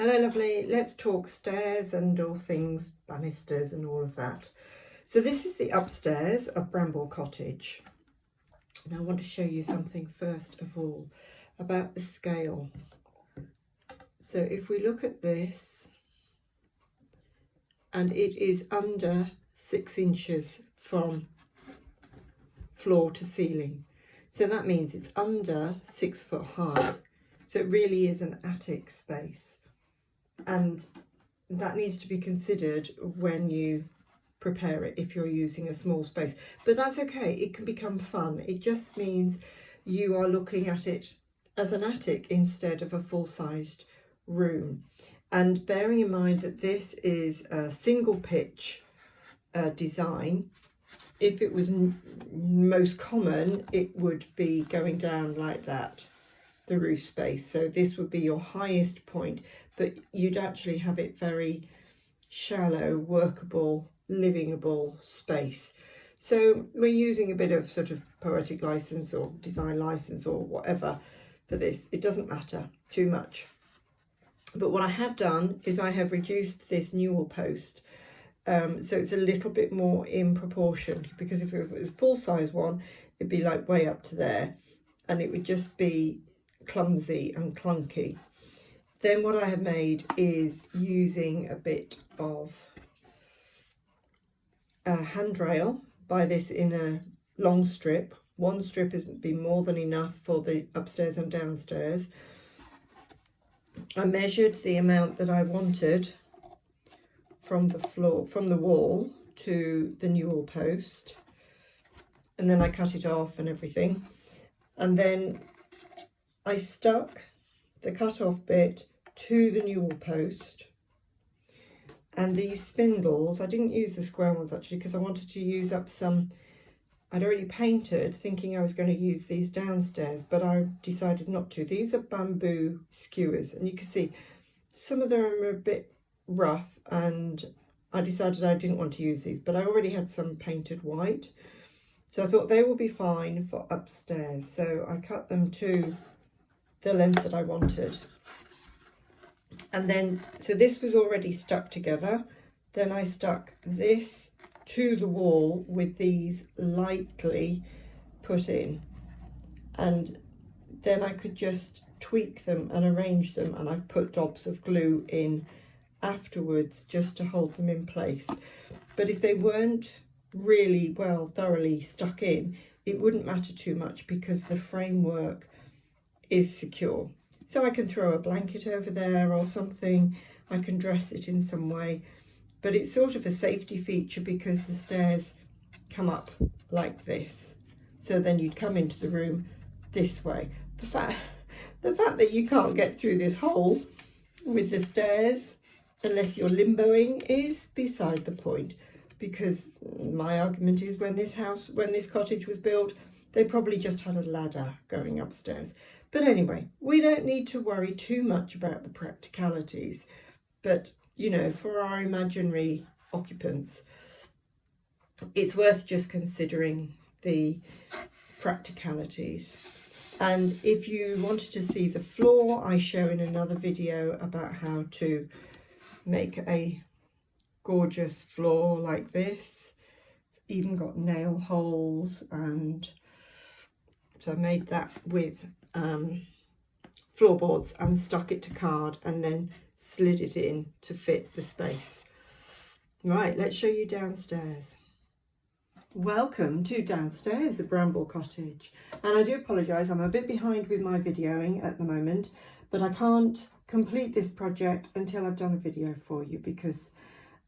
Hello lovely, let's talk stairs and all things banisters and all of that. So this is the upstairs of Bramble Cottage. And I want to show you something first of all about the scale. So if we look at this, and it is under 6 inches from floor to ceiling. So that means it's under 6 foot high. So it really is an attic space. And that needs to be considered when you prepare it if you're using a small space. But that's okay, it can become fun. It just means you are looking at it as an attic instead of a full-sized room. And bearing in mind that this is a single pitch design, if it was most common, it would be going down like that, the roof space. So this would be your highest point, but you'd actually have it very shallow, workable, livingable space. So we're using a bit of sort of poetic license or design license or whatever for this. It doesn't matter too much. But what I have done is I have reduced this newel post so it's a little bit more in proportion, because if it was full-size one, it'd be like way up to there and it would just be clumsy and clunky. Then what I have made is using a bit of a handrail, by this in a long strip. One strip has been more than enough for the upstairs and downstairs. I measured the amount that I wanted from the floor, from the wall to the newel post, and then I cut it off and everything, and then I stuck the cut off bit to the newel post. And these spindles, I didn't use the square ones actually because I wanted to use up some I'd already painted, thinking I was going to use these downstairs, but I decided not to. These are bamboo skewers, and you can see some of them are a bit rough, and I decided I didn't want to use these, but I already had some painted white, so I thought they will be fine for upstairs. So I cut them to the length that I wanted, and then so this was already stuck together. Then I stuck this to the wall with these lightly put in, and then I could just tweak them and arrange them, and I've put dobs of glue in afterwards just to hold them in place. But if they weren't really well thoroughly stuck in, it wouldn't matter too much because the framework is secure. So I can throw a blanket over there or something, I can dress it in some way, but it's sort of a safety feature because the stairs come up like this. So then you'd come into the room this way. The fact that you can't get through this hole with the stairs unless you're limboing is beside the point, because my argument is when this cottage was built, they probably just had a ladder going upstairs. But anyway, we don't need to worry too much about the practicalities, but you know, for our imaginary occupants, it's worth just considering the practicalities. And if you wanted to see the floor, I show in another video about how to make a gorgeous floor like this. It's even got nail holes, and so I made that with floorboards and stuck it to card and then slid it in to fit the space. Right, let's show you downstairs. Welcome to downstairs at Bramble Cottage, and I do apologise, I'm a bit behind with my videoing at the moment, but I can't complete this project until I've done a video for you, because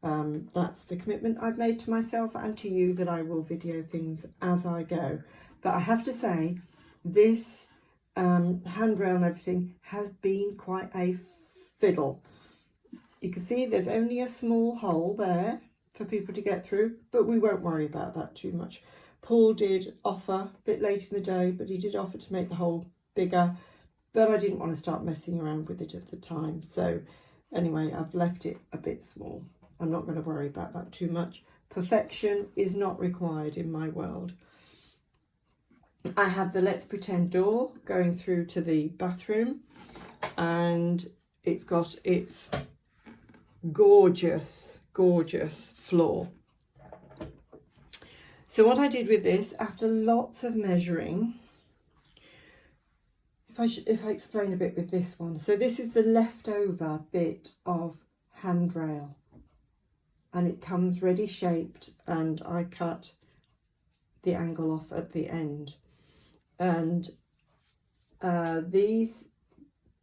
that's the commitment I've made to myself and to you, that I will video things as I go. But I have to say, this handrail and everything has been quite a fiddle. You can see there's only a small hole there for people to get through, but we won't worry about that too much. Paul did offer a bit late in the day, but he did offer to make the hole bigger, but I didn't want to start messing around with it at the time. So anyway, I've left it a bit small. I'm not going to worry about that too much. Perfection is not required in my world. I have the Let's Pretend door going through to the bathroom, and it's got its gorgeous, gorgeous floor. So what I did with this, after lots of measuring, if I explain a bit with this one. So this is the leftover bit of handrail, and it comes ready shaped, and I cut the angle off at the end. And these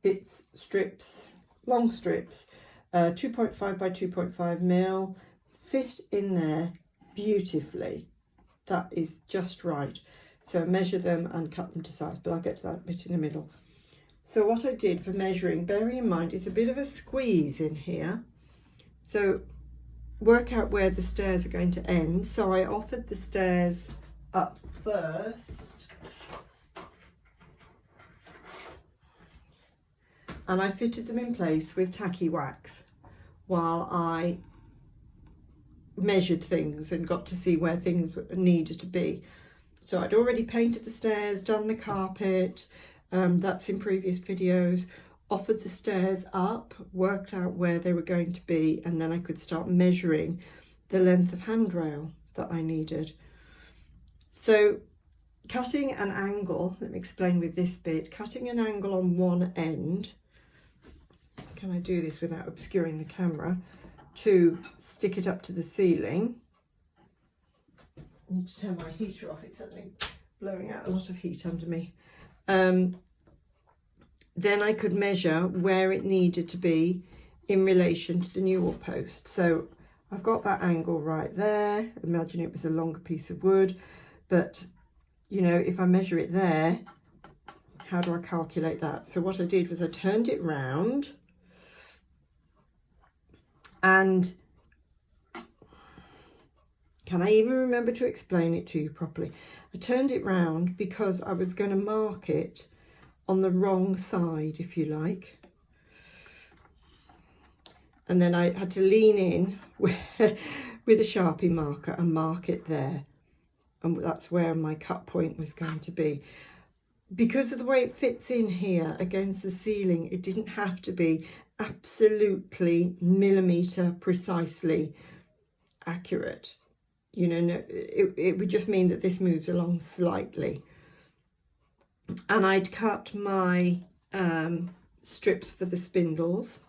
bits, strips, long strips, 2.5 by 2.5 mil, fit in there beautifully. That is just right. So I measure them and cut them to size, but I'll get to that bit in the middle. So what I did for measuring, bearing in mind it's a bit of a squeeze in here, so work out where the stairs are going to end. So I offered the stairs up first, and I fitted them in place with tacky wax while I measured things and got to see where things needed to be. So I'd already painted the stairs, done the carpet, that's in previous videos, offered the stairs up, worked out where they were going to be, and then I could start measuring the length of handrail that I needed. So cutting an angle, let me explain with this bit, cutting an angle on one end, can I do this without obscuring the camera, to stick it up to the ceiling. I need to turn my heater off, it's suddenly blowing out a lot of heat under me. Then I could measure where it needed to be in relation to the new wall post. So I've got that angle right there. Imagine it was a longer piece of wood, but you know, if I measure it there, how do I calculate that? So what I did was I turned it round, and can I even remember to explain it to you properly? I turned it round because I was going to mark it on the wrong side, if you like. And then I had to lean in with a Sharpie marker and mark it there. And that's where my cut point was going to be. Because of the way it fits in here against the ceiling, it didn't have to be absolutely millimetre precisely accurate. You know, no, it would just mean that this moves along slightly. And I'd cut my strips for the spindles.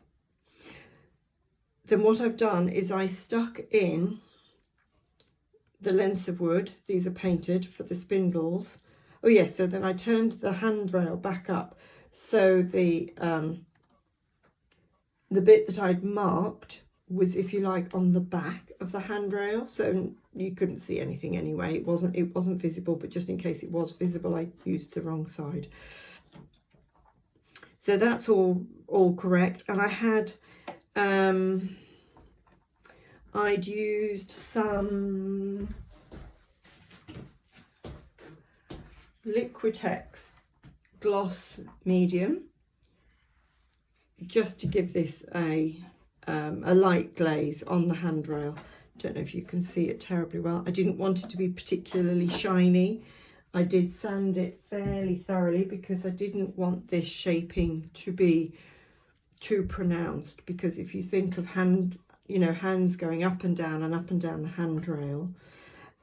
Then what I've done is I stuck in the lengths of wood. These are painted for the spindles. Oh yes, so then I turned the handrail back up. So the bit that I'd marked was, if you like, on the back of the handrail, so you couldn't see anything anyway. It wasn't visible, but just in case it was visible, I used the wrong side. So that's all correct. And I had I'd used some Liquitex gloss medium just to give this a light glaze on the handrail. Don't know if you can see it terribly well. I didn't want it to be particularly shiny. I did sand it fairly thoroughly because I didn't want this shaping to be too pronounced, because if you think of hands going up and down the handrail,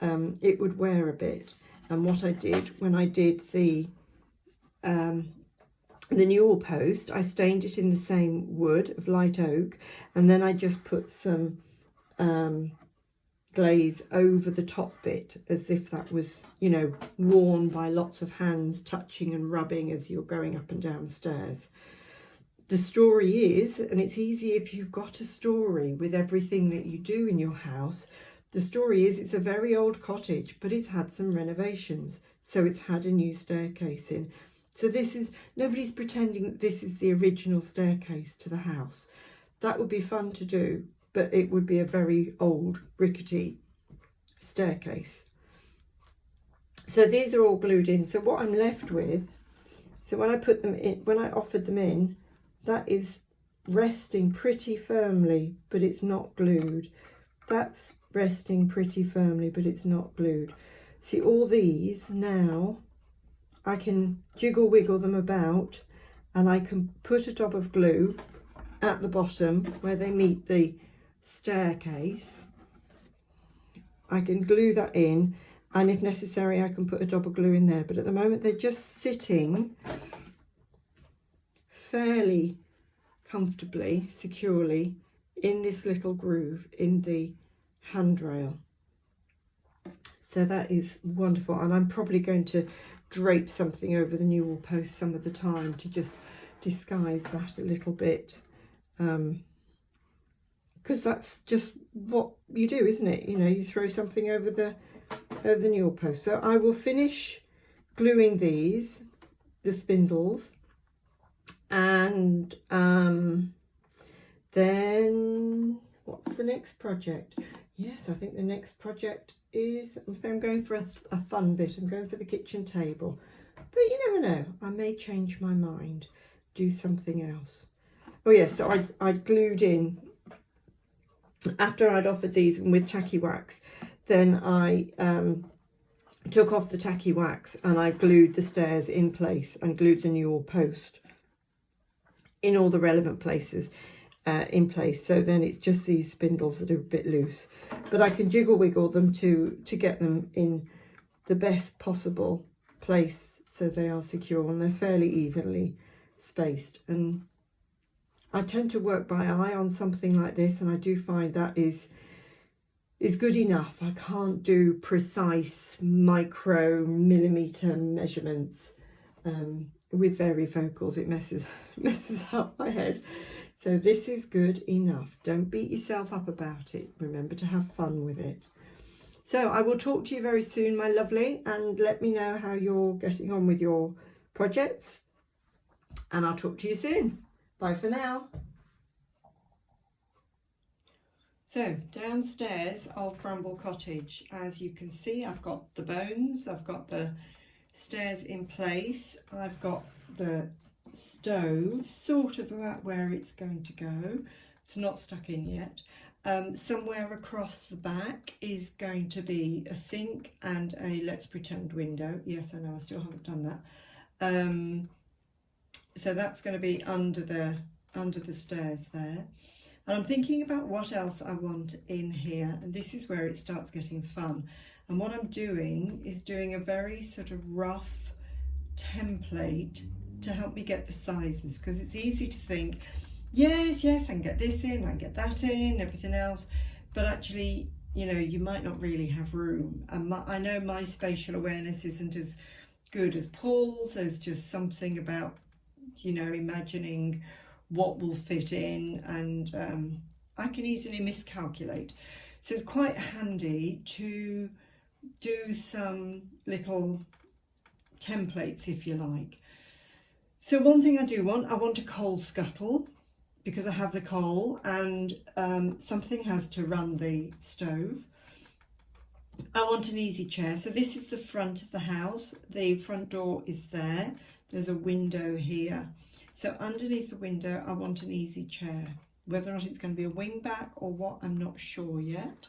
it would wear a bit. And what I did when I did the newel post, I stained it in the same wood of light oak, and then I just put some glaze over the top bit, as if that was, you know, worn by lots of hands touching and rubbing as you're going up and down the stairs. The story is, and it's easy if you've got a story with everything that you do in your house, the story is it's a very old cottage, but it's had some renovations, so it's had a new staircase in. So this is, nobody's pretending that this is the original staircase to the house. That would be fun to do, but it would be a very old, rickety staircase. So these are all glued in. So what I'm left with, so when I put them in, when I offered them in, that is resting pretty firmly, but it's not glued. That's resting pretty firmly, but it's not glued. See, all these now, I can jiggle wiggle them about, and I can put a dab of glue at the bottom where they meet the staircase, I can glue that in, and if necessary I can put a double glue in there, but at the moment they're just sitting fairly comfortably, securely in this little groove in the handrail. So that is wonderful, and I'm probably going to drape something over the new wall post some of the time to just disguise that a little bit, because that's just what you do, isn't it? You know, you throw something over the new wall post. So I will finish gluing these, the spindles, and then what's the next project? Yes, I think the next project is, I'm going for a fun bit. I'm going for the kitchen table, but you never know, I may change my mind, do something else. Oh yes, so I glued in, after I'd offered these with tacky wax, then I took off the tacky wax and I glued the stairs in place and glued the new wall post in all the relevant places in place. So then it's just these spindles that are a bit loose, but I can jiggle wiggle them to get them in the best possible place so they are secure and they're fairly evenly spaced. And I tend to work by eye on something like this, and I do find that is good enough. I can't do precise micro millimeter measurements with varifocals. It messes up my head. So this is good enough. Don't beat yourself up about it. Remember to have fun with it. So I will talk to you very soon, my lovely, and let me know how you're getting on with your projects. And I'll talk to you soon. Bye for now. So downstairs of Bramble Cottage, as you can see, I've got the bones, I've got the stairs in place, I've got the stove sort of about where it's going to go. It's not stuck in yet. Somewhere across the back is going to be a sink and a let's pretend window. Yes, I know, I still haven't done that. So that's going to be under the stairs there. And I'm thinking about what else I want in here, and this is where it starts getting fun. And what I'm doing is doing a very sort of rough template to help me get the sizes, because it's easy to think, yes, I can get this in, I can get that in, everything else, but actually, you know, you might not really have room. And I know my spatial awareness isn't as good as Paul's. There's just something about, you know, imagining what will fit in, and I can easily miscalculate. So it's quite handy to do some little templates, if you like. So one thing I want a coal scuttle, because I have the coal and something has to run the stove. I want an easy chair. So this is the front of the house. The front door is there. There's a window here. So underneath the window, I want an easy chair. Whether or not it's going to be a wing back or what, I'm not sure yet.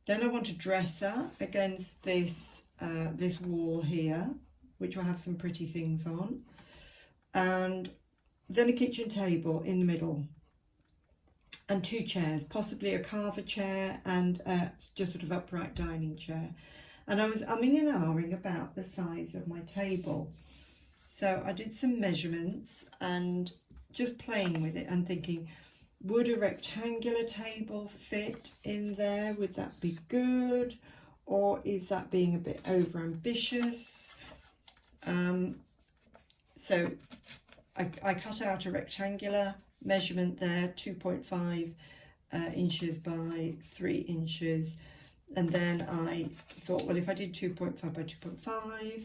Then I want a dresser against this this wall here, which will have some pretty things on. And then a kitchen table in the middle. And two chairs, possibly a carver chair and just sort of upright dining chair. And I was umming and ahhing about the size of my table. So I did some measurements and just playing with it and thinking, would a rectangular table fit in there? Would that be good? Or is that being a bit over ambitious? So I cut out a rectangular measurement there, 2.5 inches by 3 inches. And then I thought, well, if I did 2.5 by 2.5,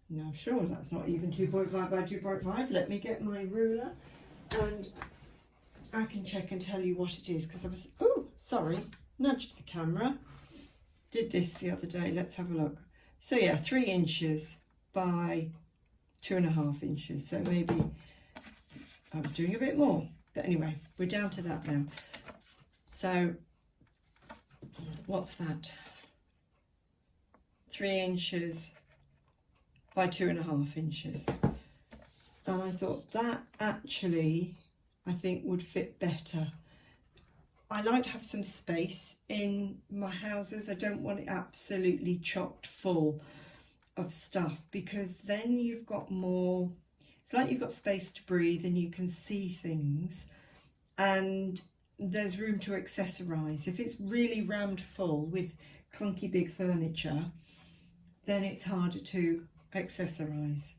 no, sure, that's not even 2.5 by 2.5. Let me get my ruler and I can check and tell you what it is, because I was, oh, sorry, nudged the camera. Did this the other day, let's have a look. So yeah, 3 inches by 2.5 inches. So maybe I was doing a bit more, but anyway, we're down to that now. So what's that? 3 inches by 2.5 inches. And I thought that actually, I think would fit better. I like to have some space in my houses. I don't want it absolutely chocked full of stuff, because then you've got more, it's like you've got space to breathe and you can see things and there's room to accessorize. If it's really rammed full with clunky big furniture, then it's harder to accessorize.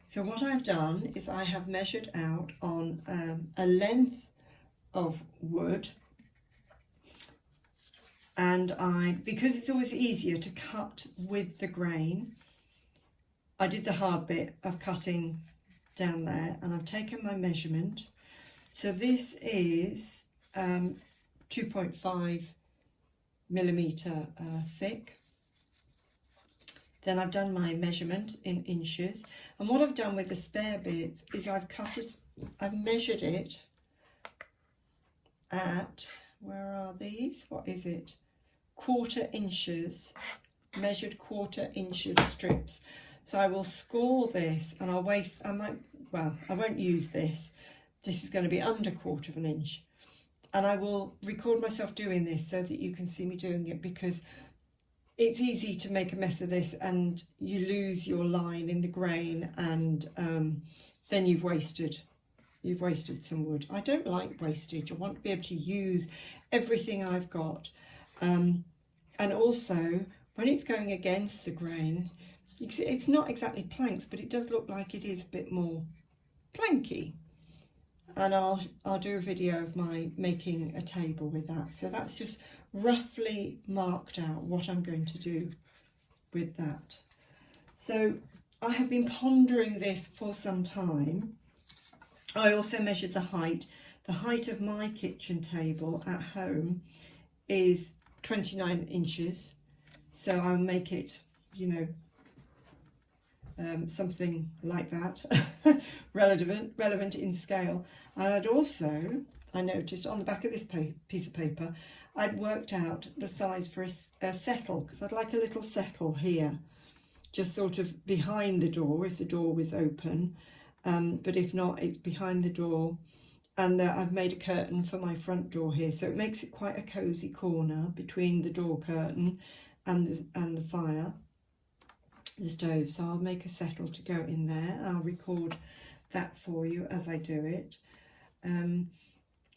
So what I've done is I have measured out on a length of wood, and because it's always easier to cut with the grain, I did the hard bit of cutting down there, and I've taken my measurement. So this is 2.5 millimeter thick. Then I've done my measurement in inches, and what I've done with the spare bits is I've measured it at, where are these? What is it? 1/4 inches, measured 1/4 inches strips. So I will score this, and I won't use this. This is going to be under 1/4 inch. And I will record myself doing this so that you can see me doing it, because it's easy to make a mess of this and you lose your line in the grain, and then you've wasted some wood. I don't like wastage. I want to be able to use everything I've got. And also, when it's going against the grain, it's not exactly planks, but it does look like it is a bit more planky. And I'll do a video of my making a table with that. So that's just roughly marked out what I'm going to do with that. So I have been pondering this for some time. I also measured the height. The height of my kitchen table at home is 29 inches. So I'll make it, you know, something like that, relevant in scale. And I noticed on the back of this piece of paper, I'd worked out the size for a settle, because I'd like a little settle here, just sort of behind the door if the door was open, but if not, it's behind the door. And I've made a curtain for my front door here, so it makes it quite a cosy corner between the door curtain and the fire, the stove. So I'll make a settle to go in there. I'll record that for you as I do it.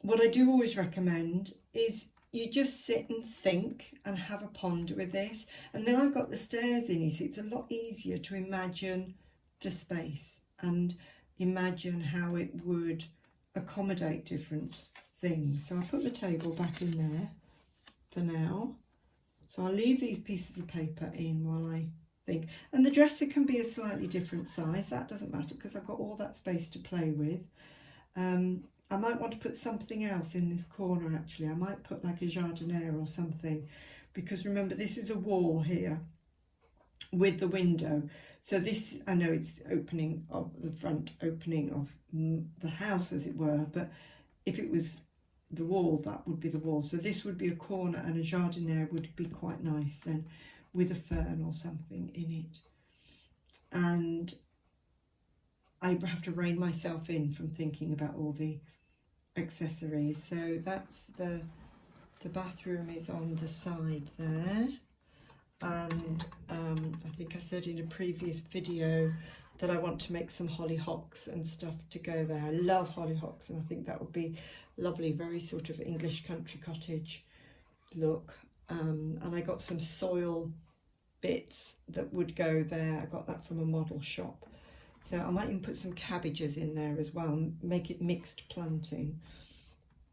What I do always recommend is you just sit and think and have a ponder with this. And now I've got the stairs in, you see, it's a lot easier to imagine the space and imagine how it would accommodate different things. So I'll put the table back in there for now. So I'll leave these pieces of paper in while I think. And the dresser can be a slightly different size. That doesn't matter, because I've got all that space to play with. I might want to put something else in this corner actually. I might put like a jardiniere or something, because remember, this is a wall here with the window. So this, I know it's opening of the front opening of the house as it were, but if it was the wall, that would be the wall. So this would be a corner, and a jardiniere would be quite nice then, with a fern or something in it. And I have to rein myself in from thinking about all the accessories. So that's the bathroom is on the side there. And I think I said in a previous video that I want to make some hollyhocks and stuff to go there. I love hollyhocks, and I think that would be lovely, very sort of English country cottage look. And I got some soil bits that would go there. I got that from a model shop. So I might even put some cabbages in there as well, and make it mixed planting.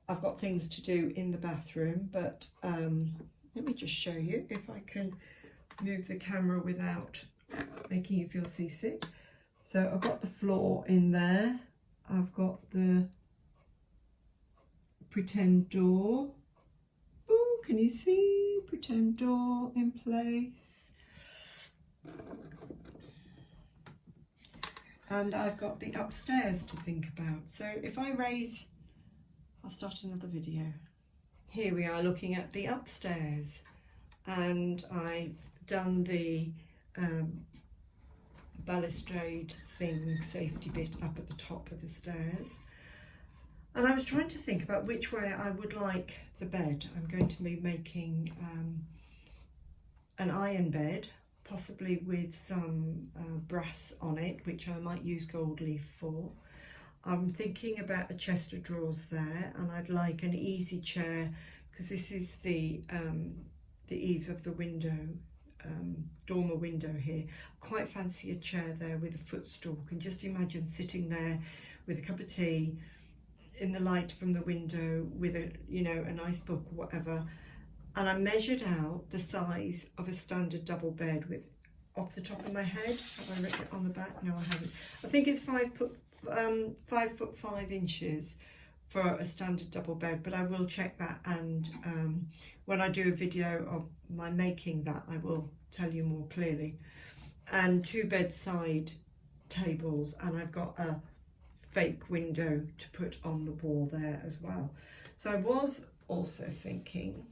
I've got things to do in the bathroom, but let me just show you if I can move the camera without making you feel seasick. So I've got the floor in there. I've got the pretend door. Oh, can you see? Pretend door in place. And I've got the upstairs to think about. So if I raise, I'll start another video. Here we are looking at the upstairs, and I've done the balustrade thing, safety bit up at the top of the stairs. And I was trying to think about which way I would like the bed. I'm going to be making an iron bed, possibly with some brass on it, which I might use gold leaf for. I'm thinking about a chest of drawers there, and I'd like an easy chair, because this is the eaves of the window, dormer window here. Quite fancy a chair there with a footstool. Can just imagine sitting there with a cup of tea in the light from the window with a, you know, a nice book or whatever. And I measured out the size of a standard double bed with, off the top of my head, have I written it on the back? No, I haven't. I think it's 5'5" for a standard double bed, but I will check that, and when I do a video of my making that, I will tell you more clearly. And 2 bedside tables, and I've got a fake window to put on the wall there as well. So I was also thinking,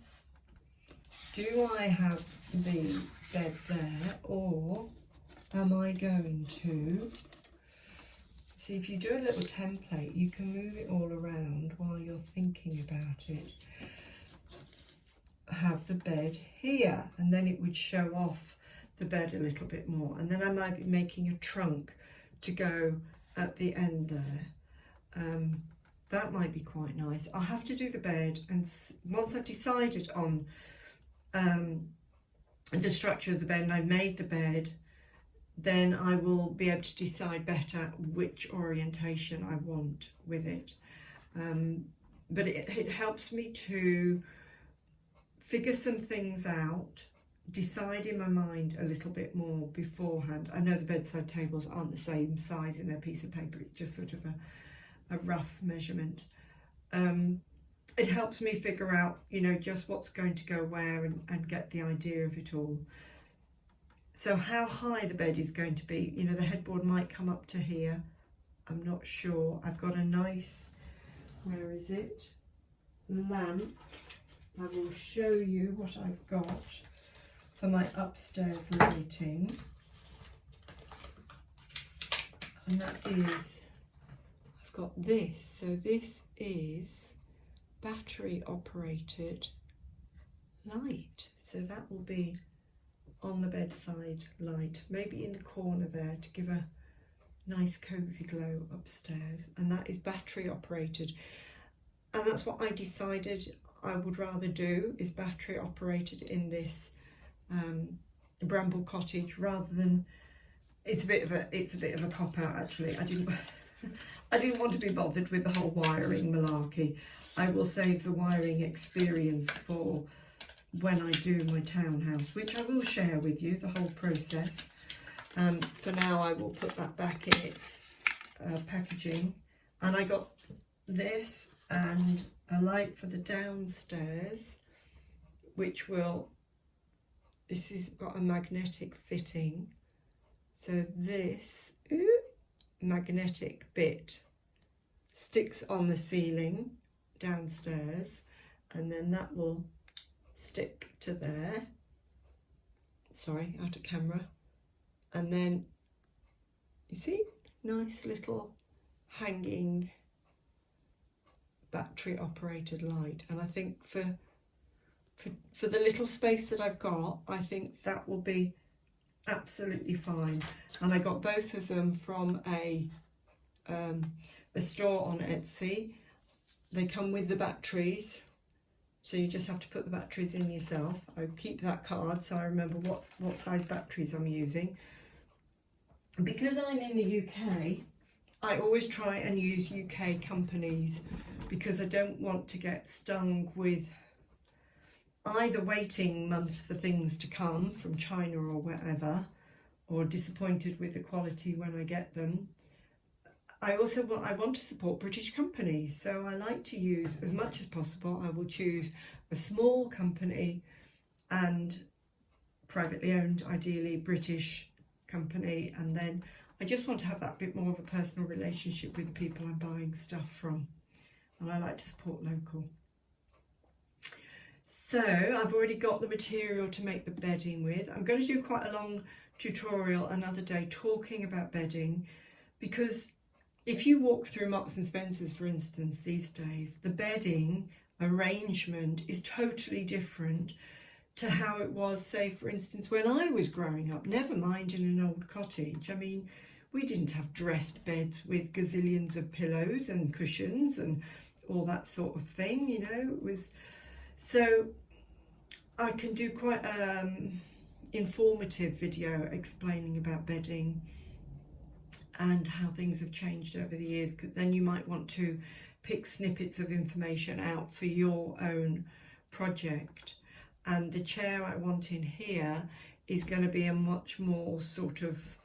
do I have the bed there, or am I going to, see, if you do a little template, you can move it all around while you're thinking about it. Have the bed here, and then it would show off the bed a little bit more, and then I might be making a trunk to go at the end there. That might be quite nice. I'll have to do the bed, and once I've decided on the structure of the bed and I've made the bed, then I will be able to decide better which orientation I want with it. But it helps me to figure some things out, decide in my mind a little bit more beforehand. I know the bedside tables aren't the same size in their piece of paper, it's just sort of a rough measurement. It helps me figure out, you know, just what's going to go where, and get the idea of it all. So how high the bed is going to be, you know, the headboard might come up to here, I'm not sure. I've got a nice, where is it, lamp. I will show you what I've got for my upstairs lighting, and that is, I've got this. So this is battery operated light, so that will be on the bedside light, maybe in the corner there, to give a nice cozy glow upstairs. And that is battery operated, and that's what I decided I would rather do, is battery operated in this Bramble Cottage, rather than, it's a bit of a cop out actually. I didn't want to be bothered with the whole wiring malarkey. I will save the wiring experience for when I do my townhouse, which I will share with you, the whole process. For now I will put that back in its packaging. And I got this and a light for the downstairs, which will, this has got a magnetic fitting, so this magnetic bit sticks on the ceiling downstairs, and then that will stick to there, sorry, out of camera, and then you see, nice little hanging battery operated light. And I think for the little space that I've got, I think that will be absolutely fine. And I got both of them from a store on Etsy. They come with the batteries, so you just have to put the batteries in yourself. I keep that card so I remember what size batteries I'm using. Because I'm in the UK, I always try and use UK companies, because I don't want to get stung with either waiting months for things to come from China or wherever, or disappointed with the quality when I get them. I want to support British companies, so I like to use, as much as possible, I will choose a small company and privately owned, ideally British company, and then I just want to have that bit more of a personal relationship with the people I'm buying stuff from, and I like to support local. So I've already got the material to make the bedding with. I'm going to do quite a long tutorial another day talking about bedding, because if you walk through Marks and Spencer's, for instance, these days, the bedding arrangement is totally different to how it was, say, for instance, when I was growing up, never mind in an old cottage. I mean, we didn't have dressed beds with gazillions of pillows and cushions and all that sort of thing, you know. It was, so I can do quite informative video explaining about bedding and how things have changed over the years, because then you might want to pick snippets of information out for your own project. And the chair I want in here is going to be a much more sort of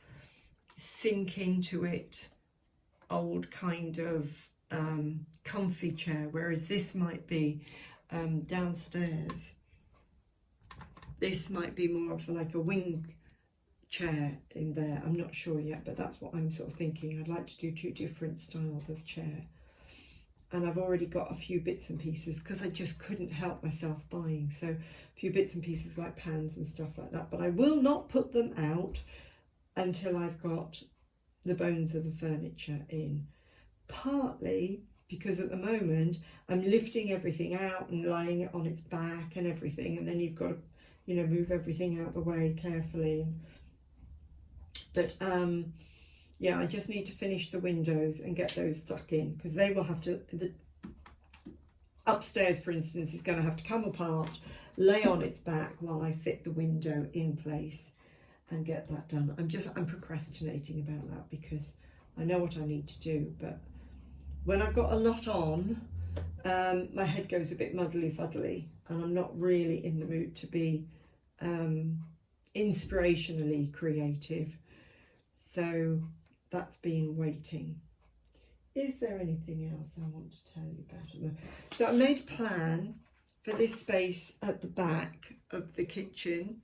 sink into it, old kind of comfy chair, whereas this might be downstairs. This might be more of like a wing chair in there. I'm not sure yet, but that's what I'm sort of thinking. I'd like to do two different styles of chair. And I've already got a few bits and pieces because I just couldn't help myself buying. So a few bits and pieces like pans and stuff like that. But I will not put them out until I've got the bones of the furniture in. Partly because at the moment I'm lifting everything out and laying it on its back and everything. And then you've got to, you know, move everything out of the way carefully. But yeah, I just need to finish the windows and get those stuck in, because they will have to, upstairs for instance is going to have to come apart, lay on its back while I fit the window in place and get that done. I'm procrastinating about that because I know what I need to do, but when I've got a lot on, my head goes a bit muddly fuddly and I'm not really in the mood to be inspirationally creative. So that's been waiting. Is there anything else I want to tell you about it? So I made a plan for this space at the back of the kitchen.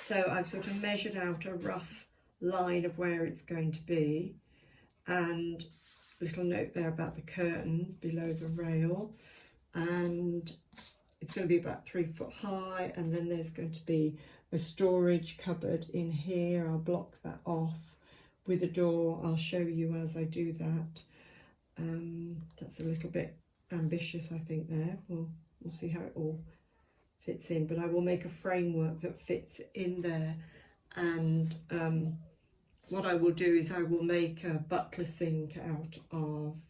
So I've sort of measured out a rough line of where it's going to be, and a little note there about the curtains below the rail, and it's going to be about 3 foot high, and then there's going to be a storage cupboard in here. I'll block that off with a door. I'll show you as I do that. That's a little bit ambitious, I think, there. We'll see how it all fits in, but I will make a framework that fits in there. And what I will do is I will make a butler sink out of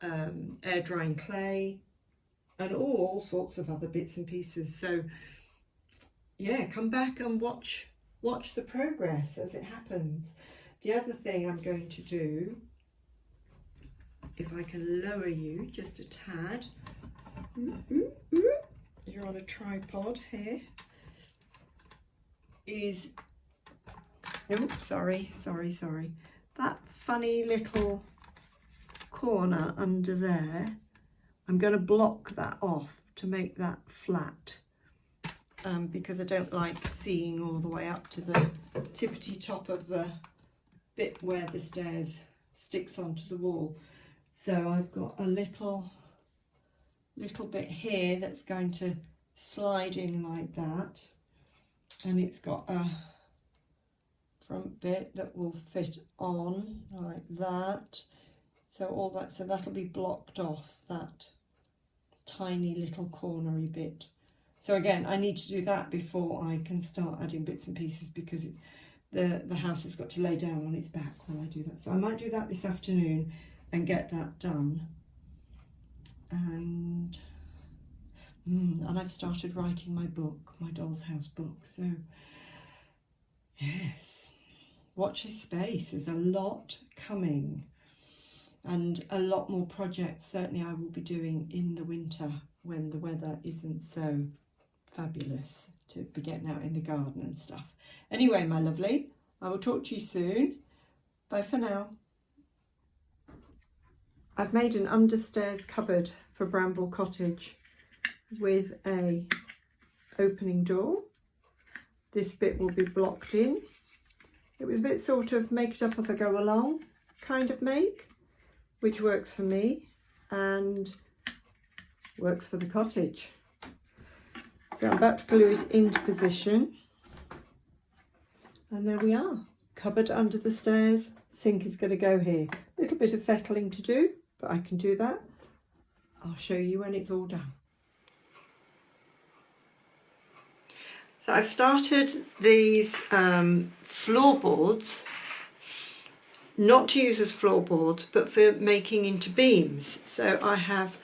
air drying clay and all sorts of other bits and pieces. So yeah, come back and watch the progress as it happens. The other thing I'm going to do, if I can lower you just a tad, you're on a tripod here, is, oh, sorry, that funny little corner under there, I'm going to block that off to make that flat, because I don't like seeing all the way up to the tippity top of the bit where the stairs sticks onto the wall. So I've got a little bit here that's going to slide in like that, and it's got a front bit that will fit on like that. So all that, so that'll be blocked off, that tiny little cornery bit. So again, I need to do that before I can start adding bits and pieces, because it's, the house has got to lay down on its back while I do that. So I might do that this afternoon and get that done. And I've started writing my book, my Doll's House book. So yes, watch this space. There's a lot coming, and a lot more projects certainly I will be doing in the winter when the weather isn't so fabulous to be getting out in the garden and stuff. Anyway, my lovely, I will talk to you soon. Bye for now. I've made an understairs cupboard for Bramble Cottage with a opening door. This bit will be blocked in. It was a bit sort of make it up as I go along kind of make, which works for me and works for the cottage. So I'm about to glue it into position, and there we are, cupboard under the stairs, sink is going to go here. A little bit of fettling to do, but I can do that. I'll show you when it's all done. So I've started these floorboards, not to use as floorboards, but for making into beams. So I have,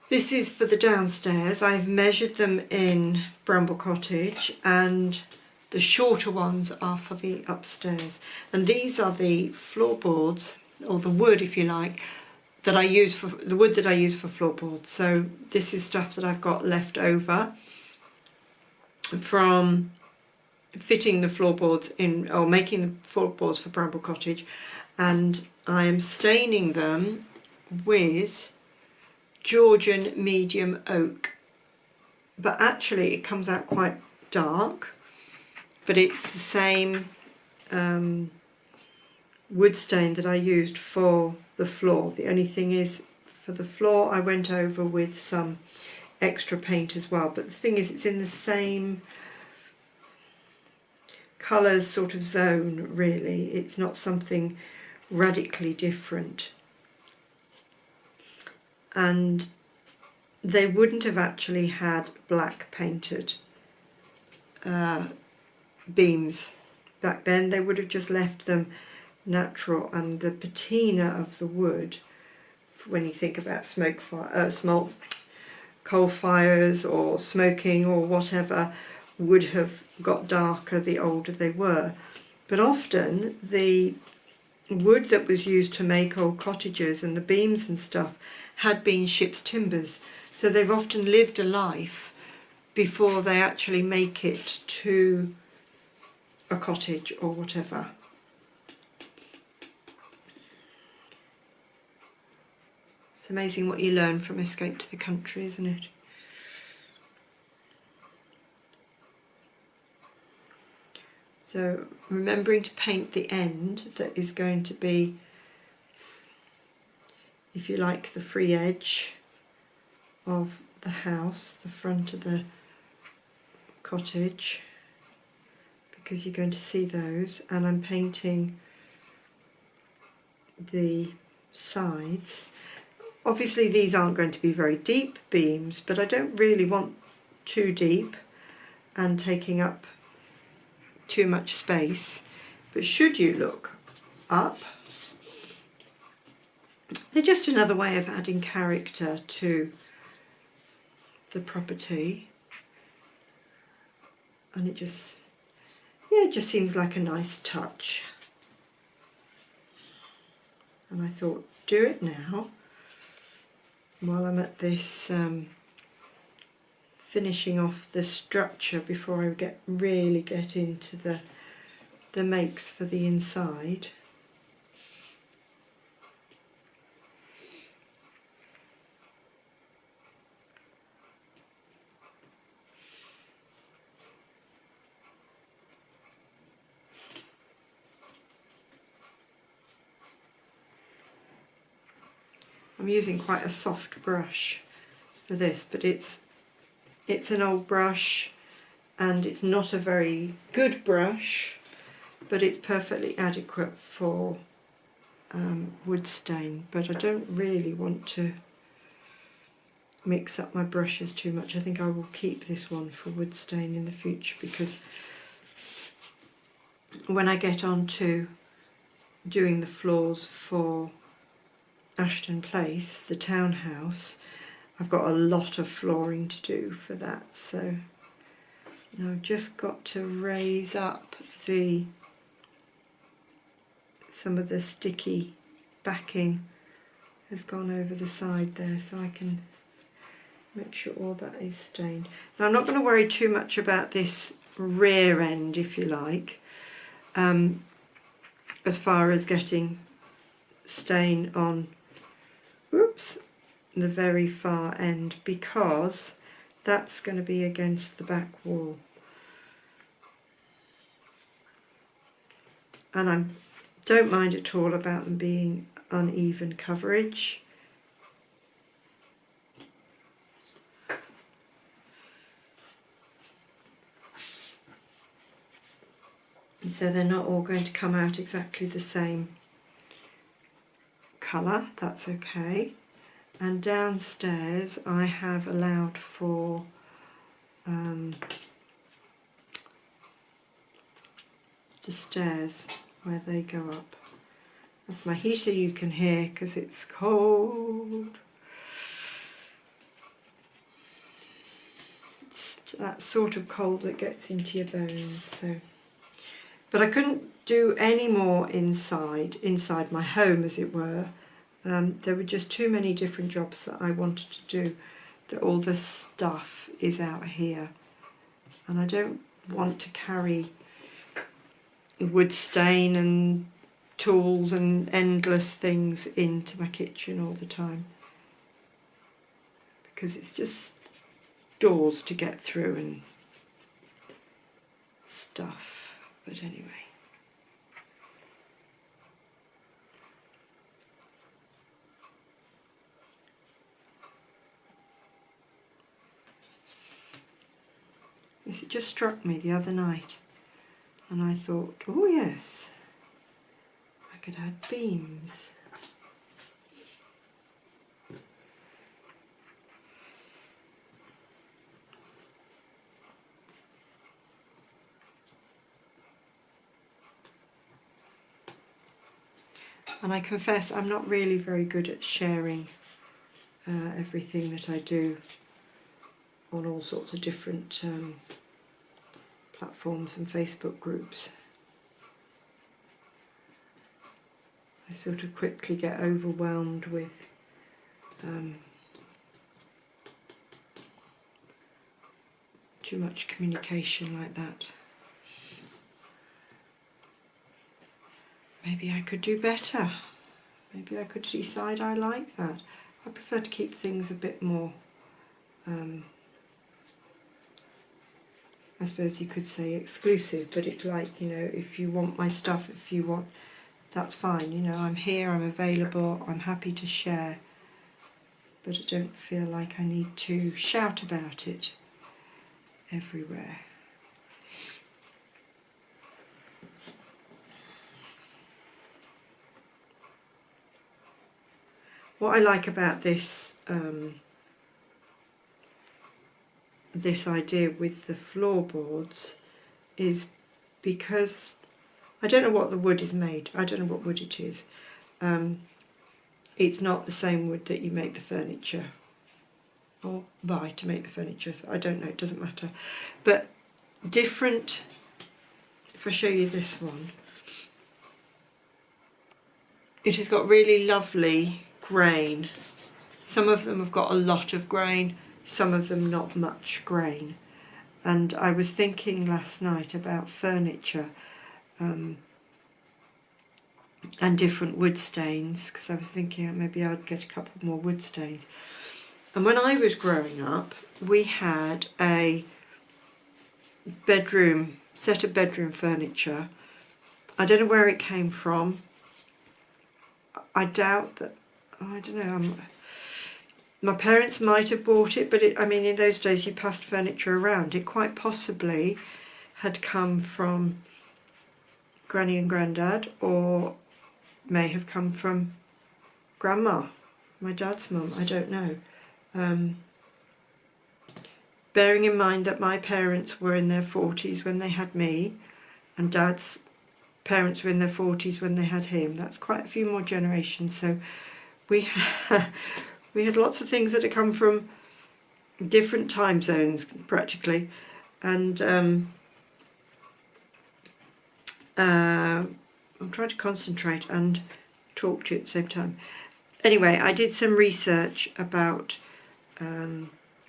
this is for the downstairs. I've measured them in Bramble Cottage, and the shorter ones are for the upstairs. And these are the floorboards, or the wood if you like, that I use for the wood that I use for floorboards. So this is stuff that I've got left over from fitting the floorboards in, or making the floorboards for Bramble Cottage, and I am staining them with Georgian medium oak, but actually it comes out quite dark, but it's the same wood stain that I used for the floor. The only thing is, for the floor I went over with some extra paint as well, but the thing is, it's in the same colours sort of zone really. It's not something radically different, and they wouldn't have actually had black painted beams back then. They would have just left them natural, and the patina of the wood, when you think about coal fires or smoking or whatever, would have got darker the older they were. But often the wood that was used to make old cottages and the beams and stuff had been ship's timbers, so they've often lived a life before they actually make it to a cottage or whatever. It's amazing what you learn from Escape to the Country, isn't it? So remembering to paint the end that is going to be, if you like, the free edge of the house, the front of the cottage, because you're going to see those, and I'm painting the sides. Obviously these aren't going to be very deep beams, but I don't really want too deep and taking up too much space. But should you look up, they're just another way of adding character to the property, and it just, yeah, it just seems like a nice touch. And I thought, do it now while I'm at this finishing off the structure before I really get into the makes for the inside. I'm using quite a soft brush for this, but it's an old brush and it's not a very good brush, but it's perfectly adequate for wood stain. But I don't really want to mix up my brushes too much. I think I will keep this one for wood stain in the future, because when I get on to doing the floors for Ashton Place, the townhouse, I've got a lot of flooring to do for that. So now I've just got to raise up some of the sticky backing has gone over the side there, so I can make sure all that is stained. Now I'm not going to worry too much about this rear end, if you like, as far as getting stain on the very far end, because that's going to be against the back wall, and I don't mind at all about them being uneven coverage. And so they're not all going to come out exactly the same colour. That's okay. And downstairs I have allowed for the stairs where they go up. That's my heater you can hear because it's cold. It's that sort of cold that gets into your bones. So, but I couldn't do any more inside my home, as it were. There were just too many different jobs that I wanted to do, that all the stuff is out here, and I don't want to carry wood stain and tools and endless things into my kitchen all the time, because it's just doors to get through and stuff. But anyway. Yes, it just struck me the other night, and I thought, oh yes, I could add beams. And I confess I'm not really very good at sharing everything that I do on all sorts of different platforms and Facebook groups. I sort of quickly get overwhelmed with too much communication like that. Maybe I could do better. Maybe I could decide I like that. I prefer to keep things a bit more, I suppose you could say exclusive, but it's like, you know, if you want my stuff, if you want, that's fine, you know, I'm here, I'm available, I'm happy to share, but I don't feel like I need to shout about it everywhere. What I like about this this idea with the floorboards is because I don't know what the wood is made. I don't know what wood it is. It's not the same wood that you make the furniture or buy to make the furniture. I don't know, it doesn't matter. But different, if I show you this one, it has got really lovely grain. Some of them have got a lot of grain, some of them not much grain. And I was thinking last night about furniture and different wood stains, because I was thinking maybe I'd get a couple more wood stains. And when I was growing up, we had a bedroom, set of bedroom furniture. I don't know where it came from. I doubt that, I don't know, my parents might have bought it, but I mean, in those days you passed furniture around. It quite possibly had come from Granny and Grandad, or may have come from Grandma, my dad's mum, I don't know. Bearing in mind that my parents were in their 40s when they had me, and Dad's parents were in their 40s when they had him. That's quite a few more generations. So we had lots of things that had come from different time zones, practically. And I'm trying to concentrate and talk to you at the same time. Anyway, I did some research about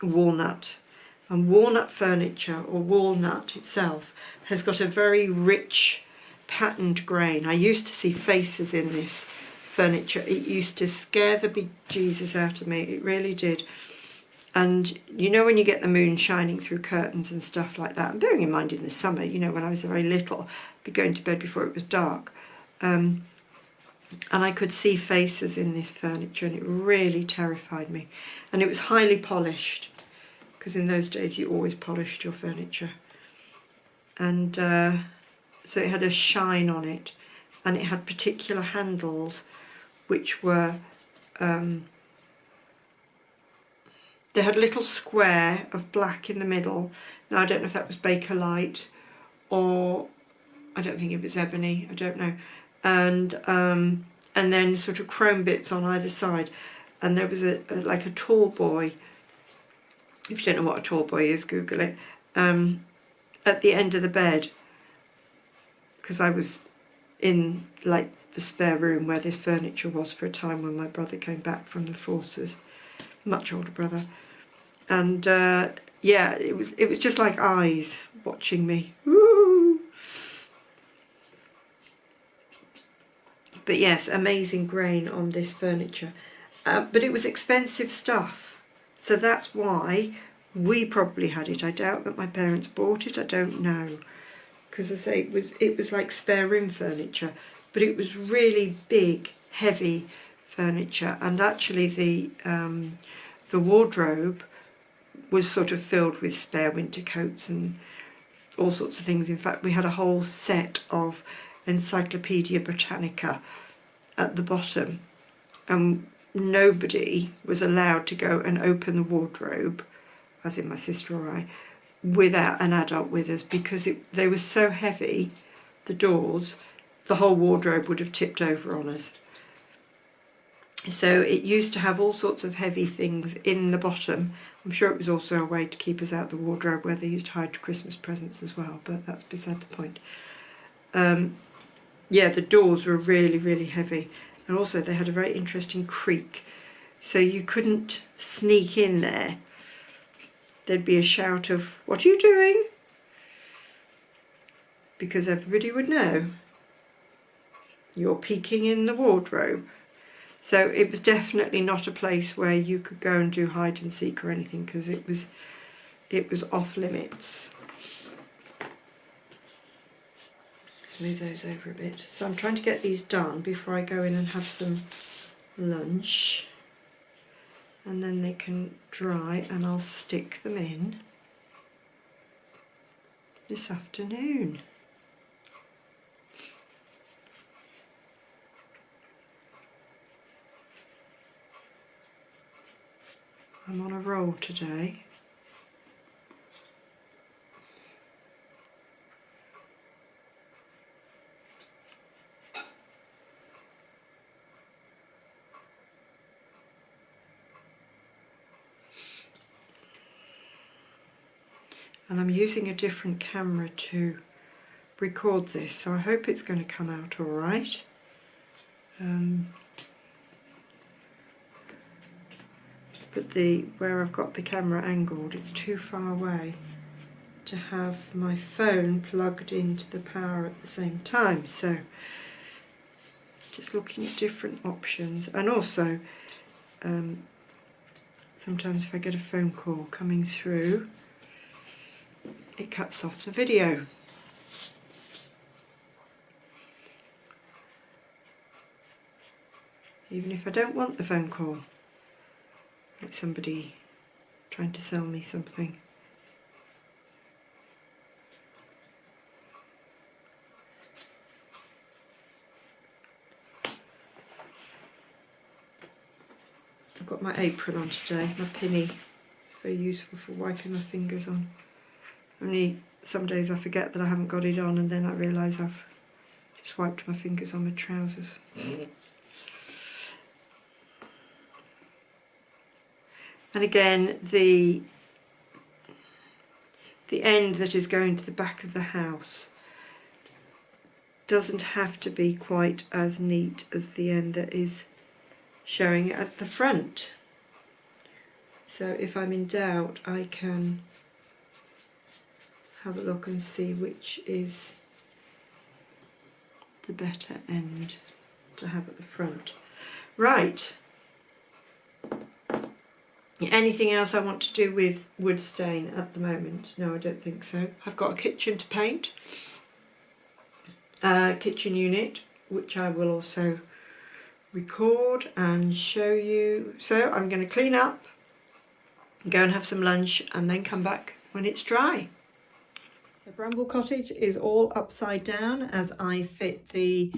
walnut. And walnut furniture, or walnut itself, has got a very rich patterned grain. I used to see faces in this furniture. It used to scare the bejesus out of me. It really did. And you know when you get the moon shining through curtains and stuff like that, and bearing in mind in the summer, you know, when I was very little, I'd be going to bed before it was dark. And I could see faces in this furniture, and it really terrified me. And it was highly polished, because in those days you always polished your furniture. And so it had a shine on it, and it had particular handles which were, they had a little square of black in the middle. Now I don't know if that was Bakelite or I don't think it was ebony, I don't know. And then sort of chrome bits on either side. And there was like a tall boy, if you don't know what a tall boy is, Google it, at the end of the bed, because I was in like the spare room where this furniture was for a time when my brother came back from the forces, much older brother. And yeah, it was just like eyes watching me. Woo! But yes, amazing grain on this furniture. But it was expensive stuff, so that's why we probably had it. I doubt that my parents bought it, I don't know. Because I say it was like spare room furniture, but it was really big, heavy furniture. And actually the wardrobe was sort of filled with spare winter coats and all sorts of things. In fact, we had a whole set of Encyclopedia Britannica at the bottom, and nobody was allowed to go and open the wardrobe, as in my sister or I, without an adult with us, because they were so heavy, the doors, the whole wardrobe would have tipped over on us. So it used to have all sorts of heavy things in the bottom. I'm sure it was also a way to keep us out the wardrobe, where they used to hide Christmas presents as well, but that's beside the point. Yeah, the doors were really, really heavy. And also they had a very interesting creak. So you couldn't sneak in there. There'd be a shout of, "What are you doing?" Because everybody would know you're peeking in the wardrobe. So it was definitely not a place where you could go and do hide and seek or anything, because it was off limits. Let's move those over a bit. So I'm trying to get these done before I go in and have some lunch. And then they can dry, and I'll stick them in this afternoon. I'm on a roll today. And I'm using a different camera to record this, so I hope it's going to come out all right. But where I've got the camera angled, it's too far away to have my phone plugged into the power at the same time. So just looking at different options. And also sometimes if I get a phone call coming through, it cuts off the video. Even if I don't want the phone call. Like somebody trying to sell me something. I've got my apron on today, my pinny. It's very useful for wiping my fingers on. Only some days I forget that I haven't got it on, and then I realise I've just wiped my fingers on my trousers. And again, the end that is going to the back of the house doesn't have to be quite as neat as the end that is showing at the front. So if I'm in doubt, I can have a look and see which is the better end to have at the front. Right. Anything else I want to do with wood stain at the moment? No, I don't think so. I've got a kitchen to paint, kitchen unit, which I will also record and show you. So I'm going to clean up, go and have some lunch, and then come back when it's dry. The Bramble Cottage is all upside down as I fit the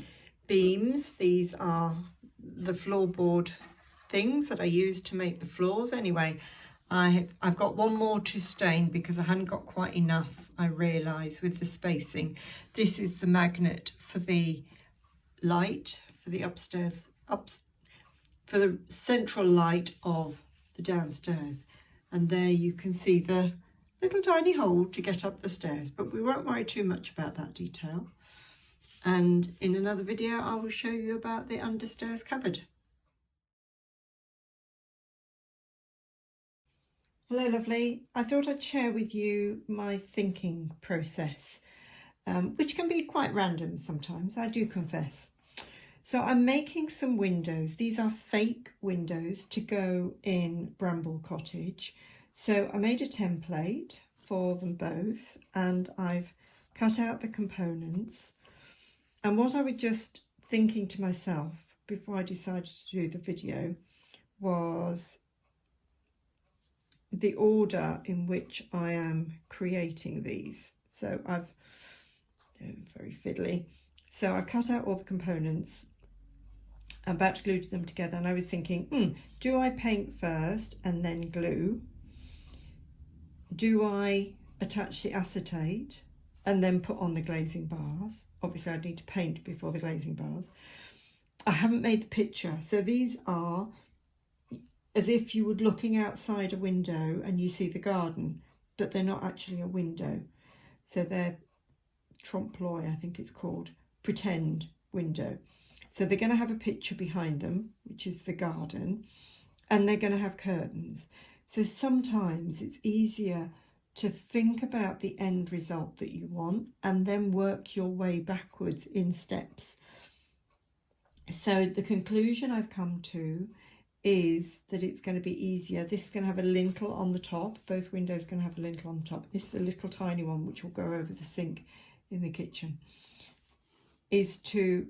beams. These are the floorboard things that I use to make the floors. Anyway, I've got one more to stain because I hadn't got quite enough, I realise, with the spacing. This is the magnet for the light, for the for the central light of the downstairs. And there you can see the little tiny hole to get up the stairs, but we won't worry too much about that detail. And in another video, I will show you about the understairs cupboard. Hello lovely, I thought I'd share with you my thinking process, which can be quite random sometimes, I do confess. So I'm making some windows. These are fake windows to go in Bramble Cottage. So I made a template for them both and I've cut out the components. And what I was just thinking to myself before I decided to do the video was the order in which I am creating these. So very fiddly. So I've cut out all the components. I'm about to glue them together and I was thinking, do I paint first and then glue? Do I attach the acetate and then put on the glazing bars? Obviously I'd need to paint before the glazing bars. I haven't made the picture. So these are as if you were looking outside a window and you see the garden, but they're not actually a window. So they're trompe-l'oeil, I think it's called, pretend window. So they're going to have a picture behind them, which is the garden, and they're going to have curtains. So sometimes it's easier to think about the end result that you want and then work your way backwards in steps. So the conclusion I've come to is that it's going to be easier. This is going to have a lintel on the top. Both windows are going to have a lintel on top. This is a little tiny one which will go over the sink in the kitchen. Is to,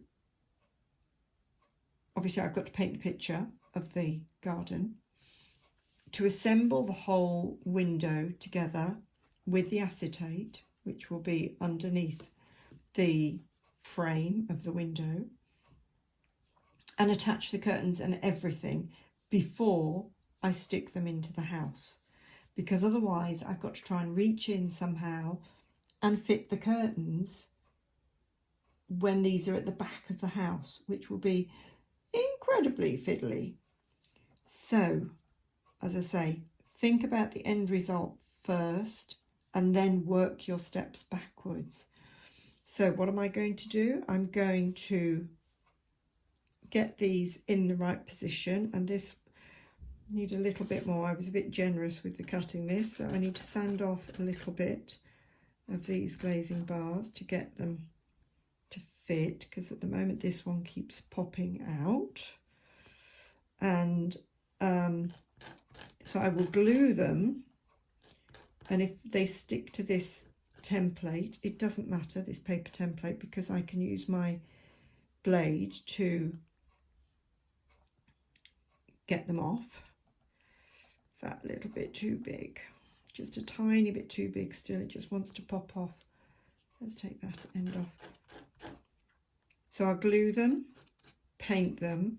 obviously I've got to paint the picture of the garden, to assemble the whole window together with the acetate, which will be underneath the frame of the window, and attach the curtains and everything before I stick them into the house, because otherwise I've got to try and reach in somehow and fit the curtains when these are at the back of the house, which will be incredibly fiddly. So, as I say, think about the end result first and then work your steps backwards. So what am I going to do? I'm going to get these in the right position, and this need a little bit more. I was a bit generous with the cutting this, so I need to sand off a little bit of these glazing bars to get them to fit, because at the moment this one keeps popping out. And so I will glue them, and if they stick to this template, it doesn't matter, this paper template, because I can use my blade to get them off. Is that a little bit too big? Just a tiny bit too big still, it just wants to pop off. Let's take that end off. So I'll glue them, paint them,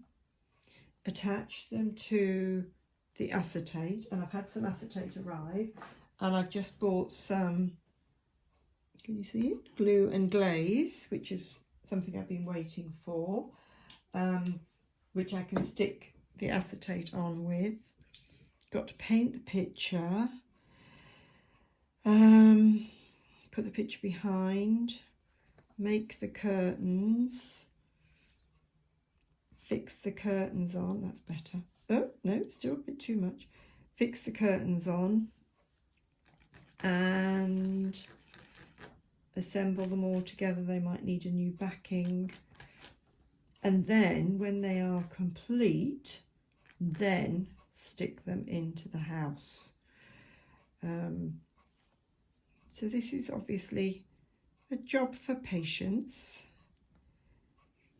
attach them to the acetate, and I've had some acetate arrive, and I've just bought some, can you see it? Glue and glaze, which is something I've been waiting for, which I can stick the acetate on with. Got to paint the picture, put the picture behind, make the curtains, fix the curtains on, that's better. Oh no, it's still a bit too much. Fix the curtains on and assemble them all together. They might need a new backing, and then when they are complete, then stick them into the house. So this is obviously a job for patience.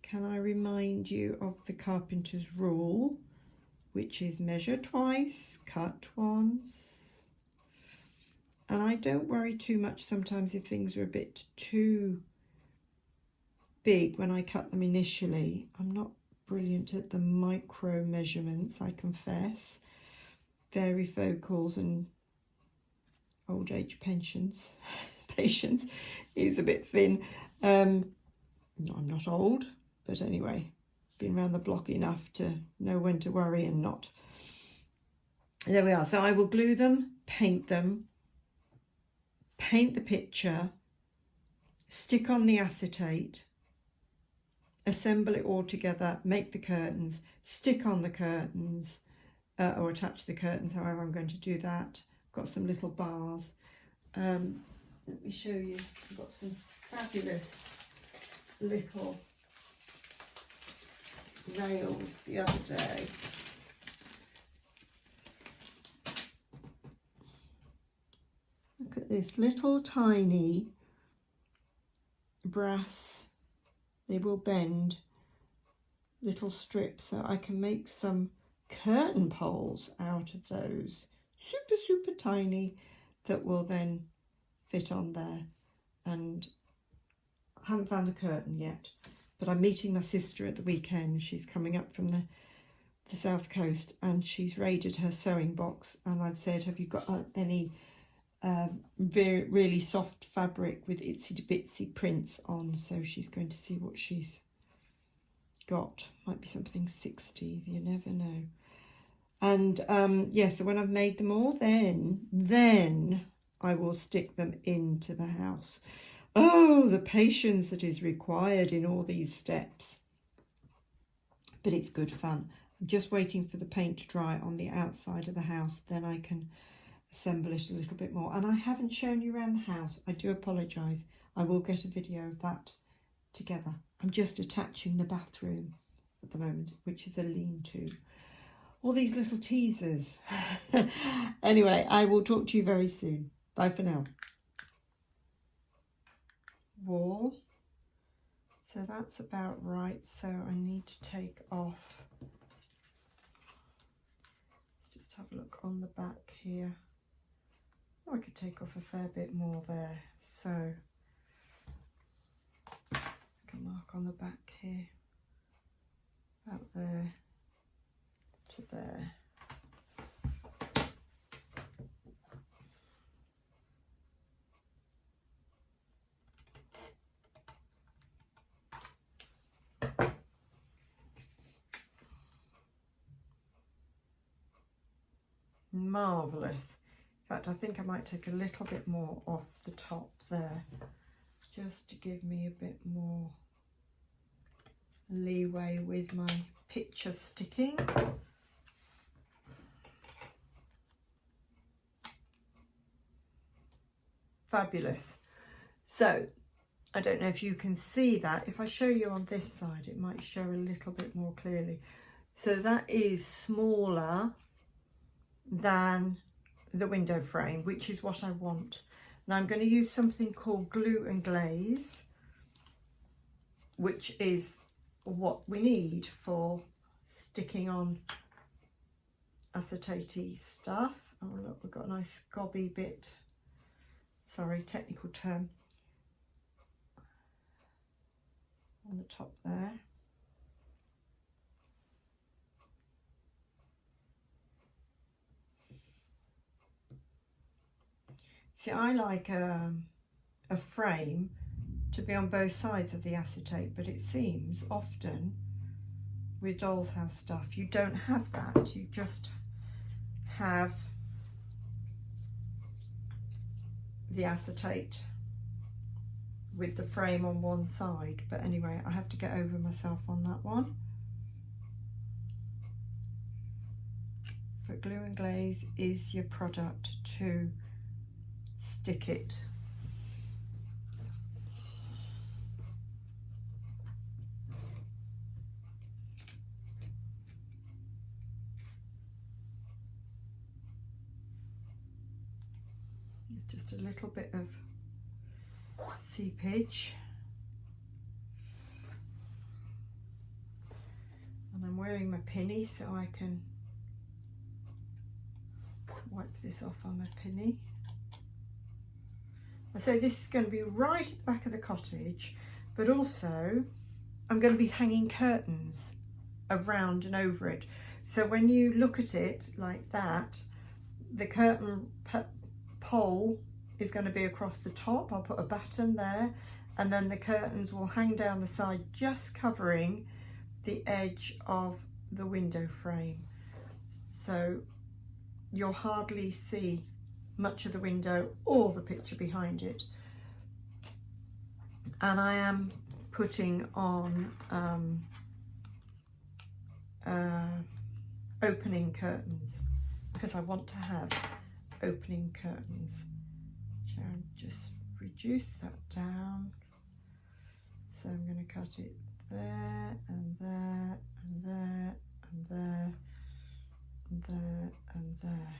Can I remind you of the carpenter's rule, which is measure twice, cut once. And I don't worry too much sometimes if things are a bit too big when I cut them initially. I'm not brilliant at the micro measurements, I confess. Varifocals and old age pensions patience is a bit thin. No, I'm not old, but anyway, been around the block enough to know when to worry and not. There we are. So I will glue them, paint the picture, stick on the acetate, assemble it all together, make the curtains, stick on the curtains, or attach the curtains, however I'm going to do that. Got some little bars. Let me show you. I've got some fabulous little rails the other day. Look at this little tiny brass, they will bend, little strips, so I can make some curtain poles out of those, super tiny, that will then fit on there. And I haven't found the curtain yet, but I'm meeting my sister at the weekend. She's coming up from the south coast, and she's raided her sewing box, and I've said, have you got any really soft fabric with itsy bitsy prints on? So she's going to see what she's got. Might be something 60s, you never know. And yeah, so when I've made them all, then I will stick them into the house. Oh, the patience that is required in all these steps. But it's good fun. I'm just waiting for the paint to dry on the outside of the house, then I can assemble it a little bit more. And I haven't shown you around the house. I do apologise. I will get a video of that together. I'm just attaching the bathroom at the moment, which is a lean-to. All these little teasers. Anyway, I will talk to you very soon. Bye for now. Wall. So that's about right. So I need to take off. Let's just have a look on the back here. Oh, I could take off a fair bit more there. So I can mark on the back here. About there to there. Marvellous. In fact, I think I might take a little bit more off the top there, just to give me a bit more leeway with my picture sticking. Fabulous. So I don't know if you can see that. If I show you on this side, it might show a little bit more clearly. So that is smaller than the window frame, which is what I want. Now I'm going to use something called glue and glaze, which is what we need for sticking on acetate stuff. Oh look, we've got a nice gobby bit, sorry, technical term, on the top there. See, I like a frame to be on both sides of the acetate, but it seems often with doll's house stuff you don't have that. You just have the acetate with the frame on one side. But anyway, I have to get over myself on that one. But glue and glaze is your product to stick it. It's just a little bit of seepage. And I'm wearing my pinny so I can wipe this off on my pinny. So this is going to be right at the back of the cottage, but also I'm going to be hanging curtains around and over it. So when you look at it like that, the curtain pole is going to be across the top. I'll put a batten there, and then the curtains will hang down the side, just covering the edge of the window frame. So you'll hardly see much of the window or the picture behind it. And I am putting on opening curtains, because I want to have opening curtains. So I'll just reduce that down. So I'm going to cut it there and there and there and there and there and there.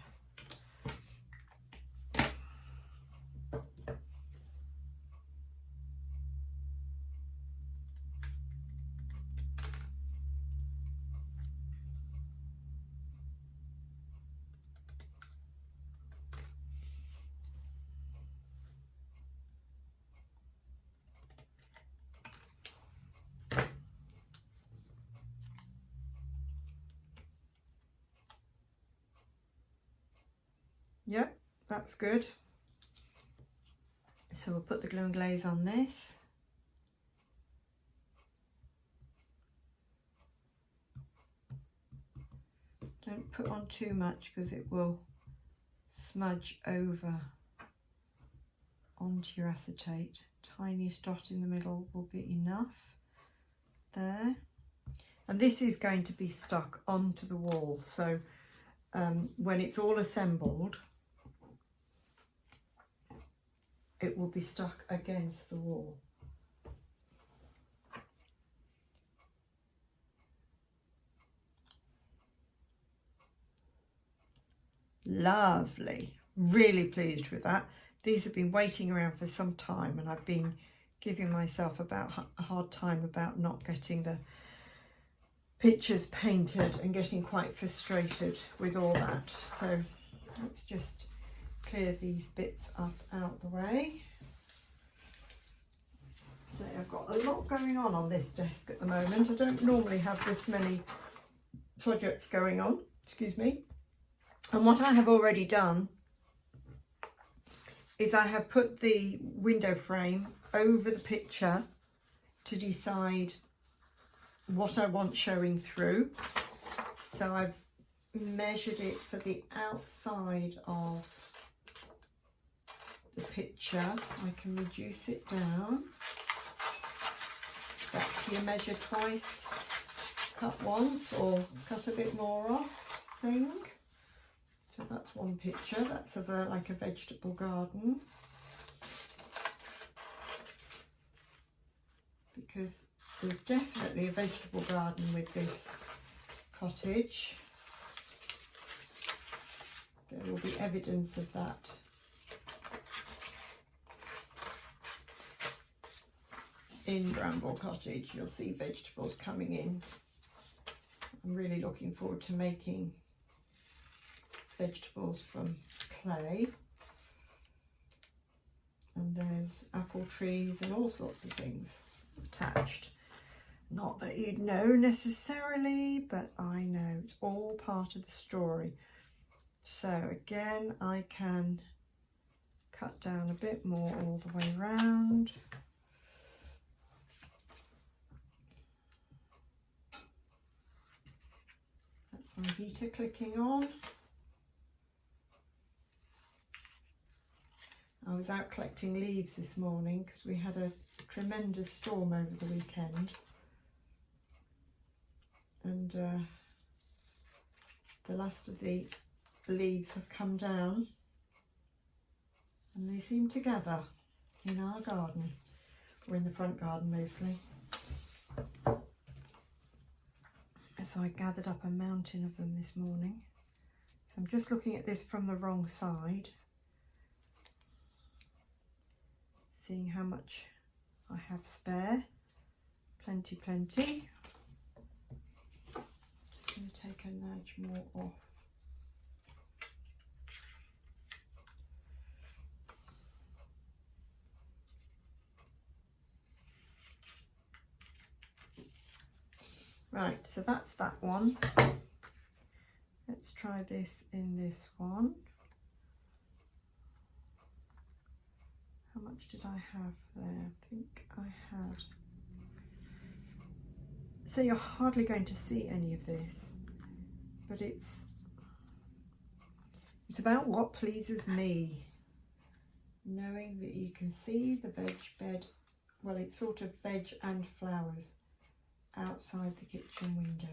Yep, that's good. So we'll put the glue and glaze on this. Don't put on too much because it will smudge over onto your acetate. Tiniest dot in the middle will be enough there. And this is going to be stuck onto the wall. So when it's all assembled, it will be stuck against the wall. Lovely, really pleased with that. These have been waiting around for some time, and I've been giving myself a hard time about not getting the pictures painted and getting quite frustrated with all that. So let's just clear these bits up out the way. So I've got a lot going on this desk at the moment. I don't normally have this many projects going on, excuse me. And what I have already done is I have put the window frame over the picture to decide what I want showing through. So I've measured it for the outside of the picture. I can reduce it down. Back to your measure twice, cut once, or cut a bit more off thing. So that's one picture. That's of like a vegetable garden, because there's definitely a vegetable garden with this cottage. There will be evidence of that. In Bramble Cottage, you'll see vegetables coming in. I'm really looking forward to making vegetables from clay. And there's apple trees and all sorts of things attached. Not that you'd know necessarily, but I know it's all part of the story. So again, I can cut down a bit more all the way around. That's my heater clicking on. I was out collecting leaves this morning because we had a tremendous storm over the weekend, and the last of the leaves have come down, and they seem to gather in our garden, or in the front garden mostly. So I gathered up a mountain of them this morning. So I'm just looking at this from the wrong side, seeing how much I have spare. Plenty. Just going to take a nudge more off. Right, so that's that one. Let's try this in this one. How much did I have there? I think I had. So you're hardly going to see any of this, but it's about what pleases me. Knowing that you can see the veg bed, well, it's sort of veg and flowers outside the kitchen window.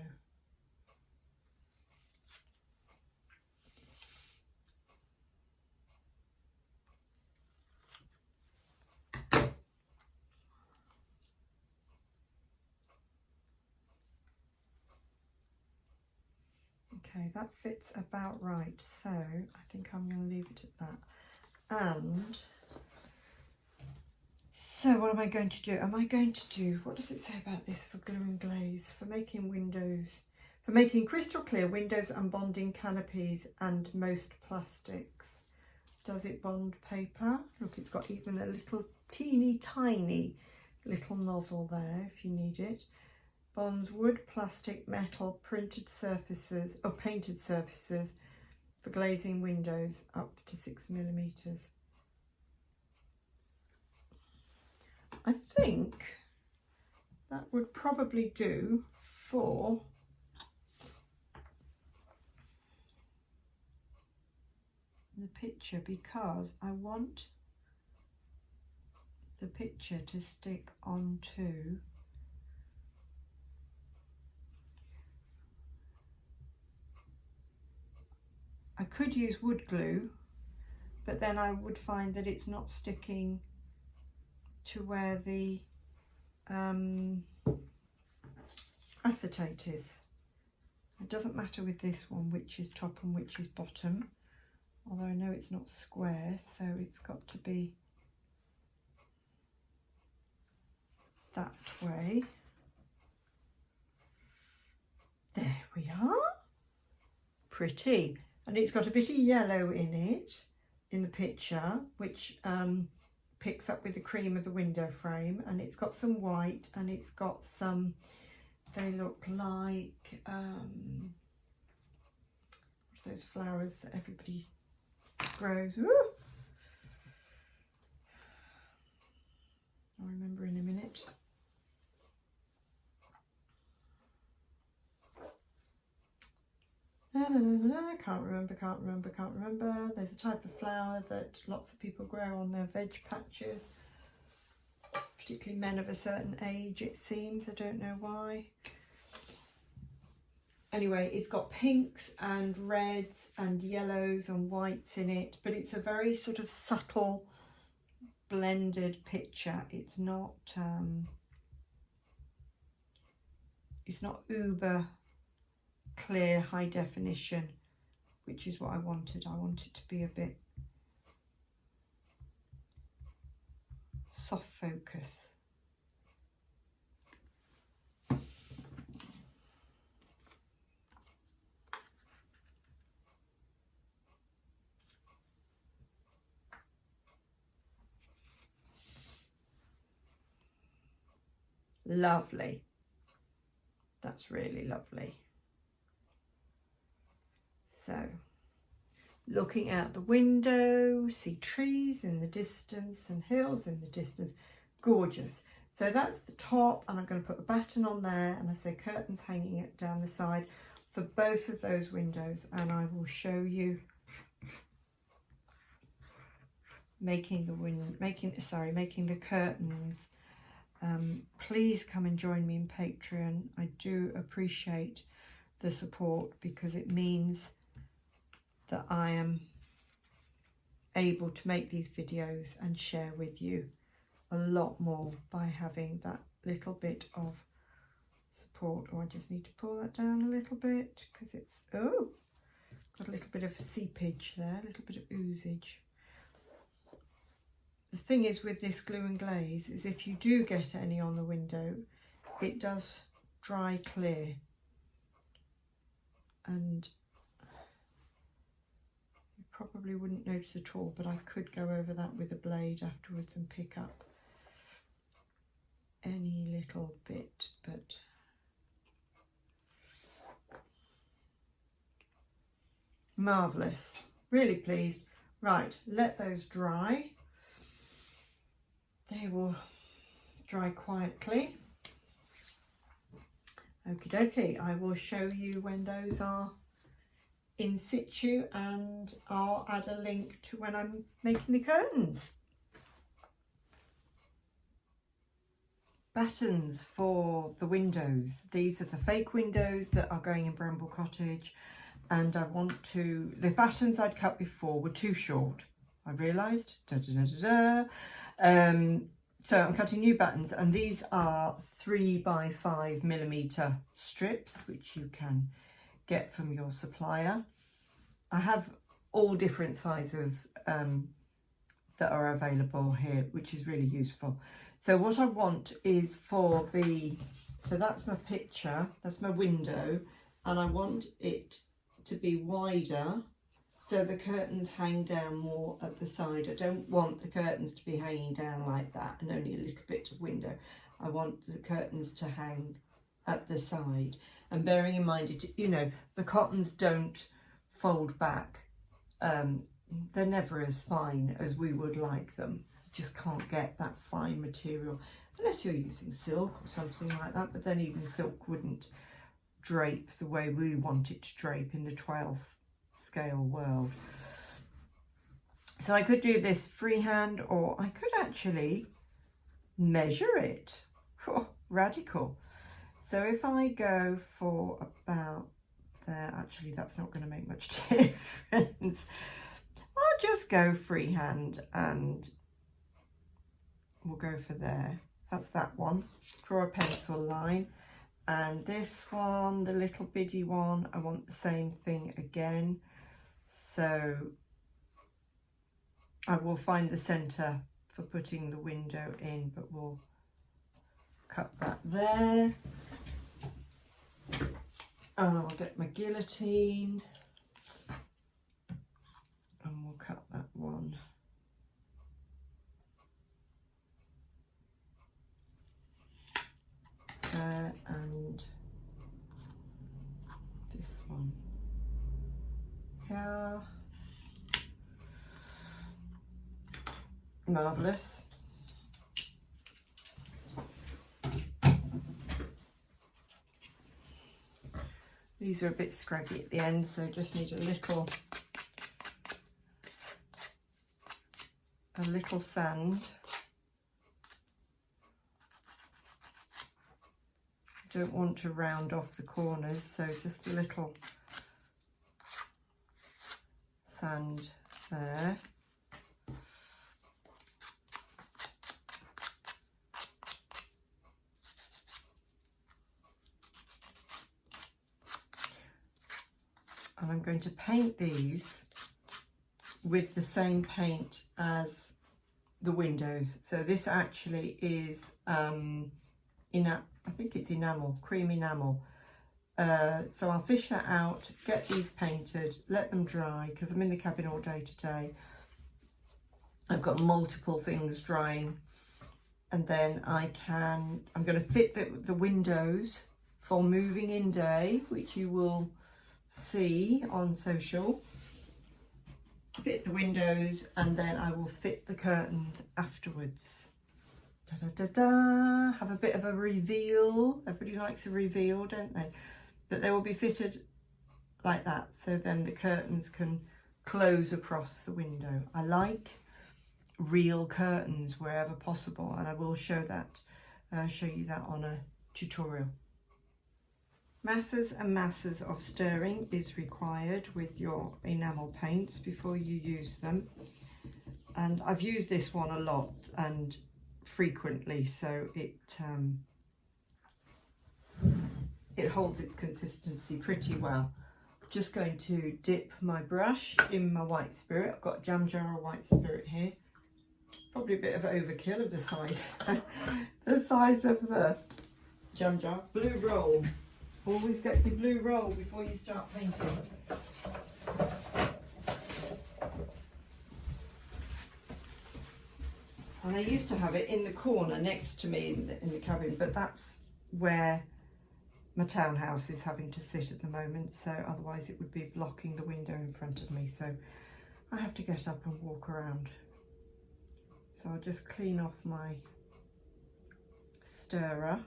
Okay, that fits about right, so I think I'm going to leave it at that. And so what am I going to do? What does it say about this for glue and glaze? For making windows, for making crystal clear windows and bonding canopies and most plastics. Does it bond paper? Look, it's got even a little teeny tiny little nozzle there if you need it. Bonds wood, plastic, metal, printed surfaces or painted surfaces for glazing windows up to 6mm. I think that would probably do for the picture, because I want the picture to stick onto I could use wood glue, but then I would find that it's not sticking to where the acetate is. It doesn't matter with this one which is top and which is bottom, although I know it's not square, so it's got to be that way. There we are. Pretty. And it's got a bit of yellow in it, in the picture, which picks up with the cream of the window frame, and it's got some white, and it's got some, they look like, those flowers that everybody grows. Ooh. I'll remember in a minute. Can't remember. There's a type of flower that lots of people grow on their veg patches, particularly men of a certain age, it seems. I don't know why. Anyway, it's got pinks and reds and yellows and whites in it, but it's a very sort of subtle blended picture. It's not uber clear high definition, which is what I wanted. I want it to be a bit soft focus. Lovely. That's really lovely. So, looking out the window, see trees in the distance and hills in the distance. Gorgeous. So that's the top, and I'm going to put a batten on there, and I say curtains hanging it down the side for both of those windows, and I will show you making the curtains. Please come and join me in Patreon. I do appreciate the support, because it means that I am able to make these videos and share with you a lot more by having that little bit of support. Oh, I just need to pull that down a little bit, because it's got a little bit of seepage there, a little bit of oozage. The thing is with this glue and glaze is if you do get any on the window, it does dry clear, and you probably wouldn't notice at all, but I could go over that with a blade afterwards and pick up any little bit, but Marvellous, really pleased. Right, let those dry. They will dry quietly. Okie dokie, I will show you when those are in situ, and I'll add a link to when I'm making the curtains. Battens for the windows. These are the fake windows that are going in Bramble Cottage, and I want to, the battens I'd cut before were too short, I realised. So I'm cutting new battens, and these are 3x5mm strips, which you can get from your supplier. I have all different sizes that are available here, which is really useful. So what I want is for the, so that's my picture, that's my window, and I want it to be wider so the curtains hang down more at the side. I don't want the curtains to be hanging down like that and only a little bit of window. I want the curtains to hang at the side. And bearing in mind, it, you know, the cottons don't fold back. They're never as fine as we would like them. Just can't get that fine material unless you're using silk or something like that, but then even silk wouldn't drape the way we want it to drape in the 12th scale world. So I could do this freehand, or I could actually measure it. Oh, radical. So if I go for about there, actually that's not going to make much difference. I'll just go freehand and we'll go for there. That's that one. Draw a pencil line. And this one, the little biddy one, I want the same thing again. So I will find the centre for putting the window in, but we'll cut that there. And I'll get my guillotine and we'll cut that one. And this one here. Marvellous. These are a bit scraggy at the end, so just need a little sand. Don't want to round off the corners, so just a little sand there. And I'm going to paint these with the same paint as the windows. So this actually is I think it's enamel, cream enamel. So I'll fish that out, get these painted, let them dry, because I'm in the cabin all day today. I've got multiple things drying, and then I'm going to fit the windows for moving in day, which you will see on social. Fit the windows, and then I will fit the curtains afterwards. Da, da, da, da. Have a bit of a reveal. Everybody likes a reveal, don't they? But they will be fitted like that, so then the curtains can close across the window. I like real curtains wherever possible, and I will show you that on a tutorial. Masses and masses of stirring is required with your enamel paints before you use them. And I've used this one a lot and frequently, so it holds its consistency pretty well. Just going to dip my brush in my white spirit. I've got a jam jar of white spirit here. Probably a bit of overkill of the size, the size of the jam jar. Blue roll. Always get your blue roll before you start painting. And I used to have it in the corner next to me in the cabin, but that's where my townhouse is having to sit at the moment, so otherwise it would be blocking the window in front of me, so I have to get up and walk around. So I'll just clean off my stirrer.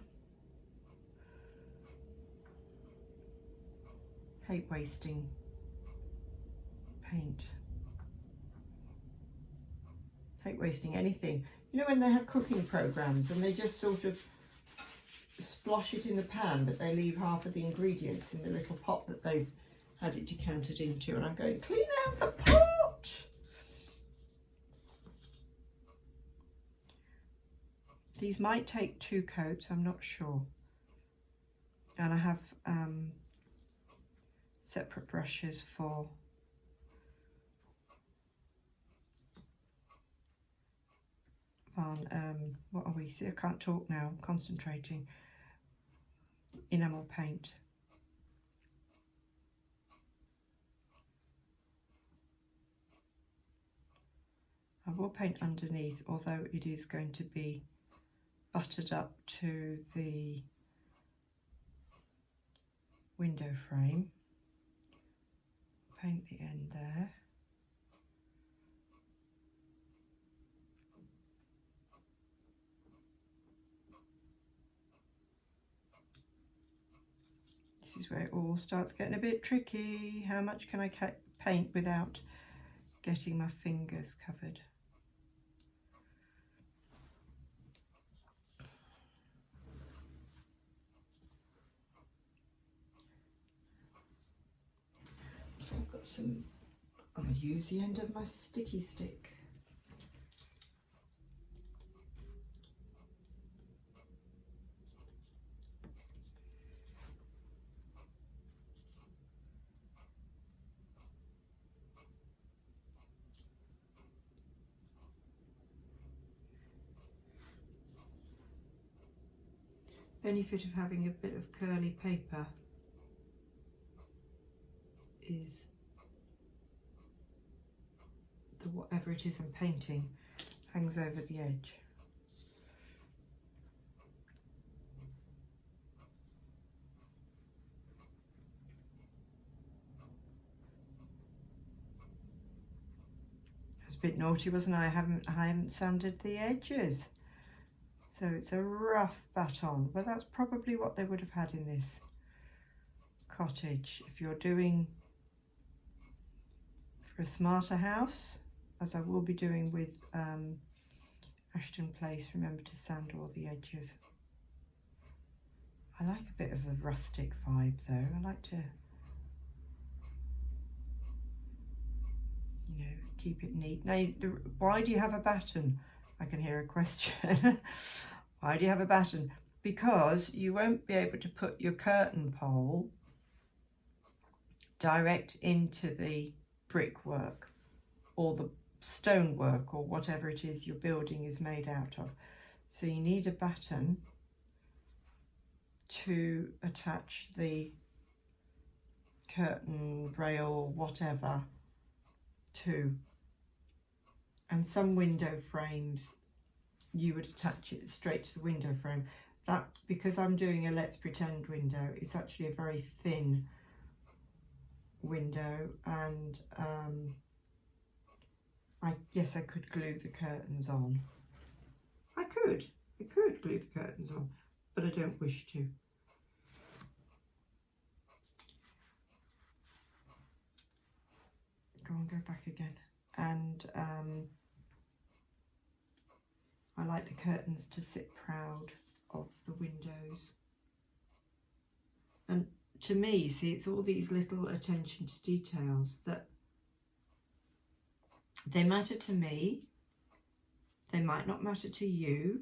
Hate wasting paint. Hate wasting anything. You know when they have cooking programs and they just sort of splosh it in the pan, but they leave half of the ingredients in the little pot that they've had it decanted into, and I'm going, clean out the pot! These might take 2 coats, I'm not sure. And I have separate brushes for what are we? See, I can't talk now, I'm concentrating. Enamel paint. I will paint underneath, although it is going to be buttered up to the window frame. Paint the end there. This is where it all starts getting a bit tricky. How much can I paint without getting my fingers covered? I've got some, I'm going to use the end of my sticky stick. Benefit of having a bit of curly paper is the whatever it is I'm painting hangs over the edge. I was a bit naughty, wasn't I? I haven't sanded the edges. So it's a rough baton, but that's probably what they would have had in this cottage. If you're doing for a smarter house, as I will be doing with Ashton Place, remember to sand all the edges. I like a bit of a rustic vibe though. I like to, you know, keep it neat. Now, why do you have a batten? I can hear a question. Why do you have a batten? Because you won't be able to put your curtain pole direct into the brickwork or the stonework or whatever it is your building is made out of. So you need a batten to attach the curtain, rail, whatever to. And some window frames you would attach it straight to the window frame. That, because I'm doing a let's pretend window, it's actually a very thin window, and yes, I could glue the curtains on. I could glue the curtains on, but I don't wish to. Go on, go back again. And I like the curtains to sit proud of the windows. And to me, see, it's all these little attention to details that they matter to me. They might not matter to you.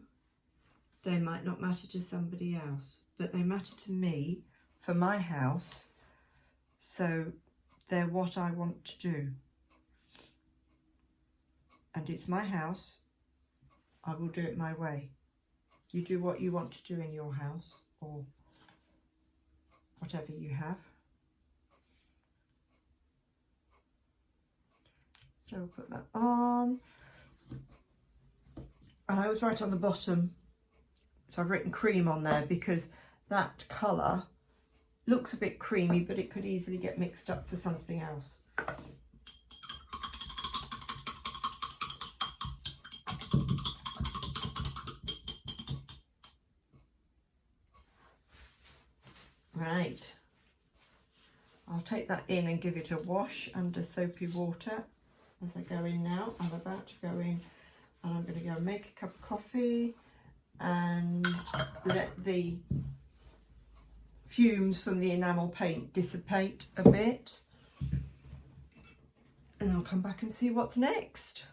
They might not matter to somebody else, but they matter to me for my house. So they're what I want to do. And it's my house. I will do it my way. You do what you want to do in your house or whatever you have. So we'll put that on. And I always write on the bottom, so I've written cream on there because that colour looks a bit creamy, but it could easily get mixed up for something else. Right, I'll take that in and give it a wash under soapy water as I go in now. I'm about to go in and I'm going to go make a cup of coffee and let the fumes from the enamel paint dissipate a bit, and I'll come back and see what's next.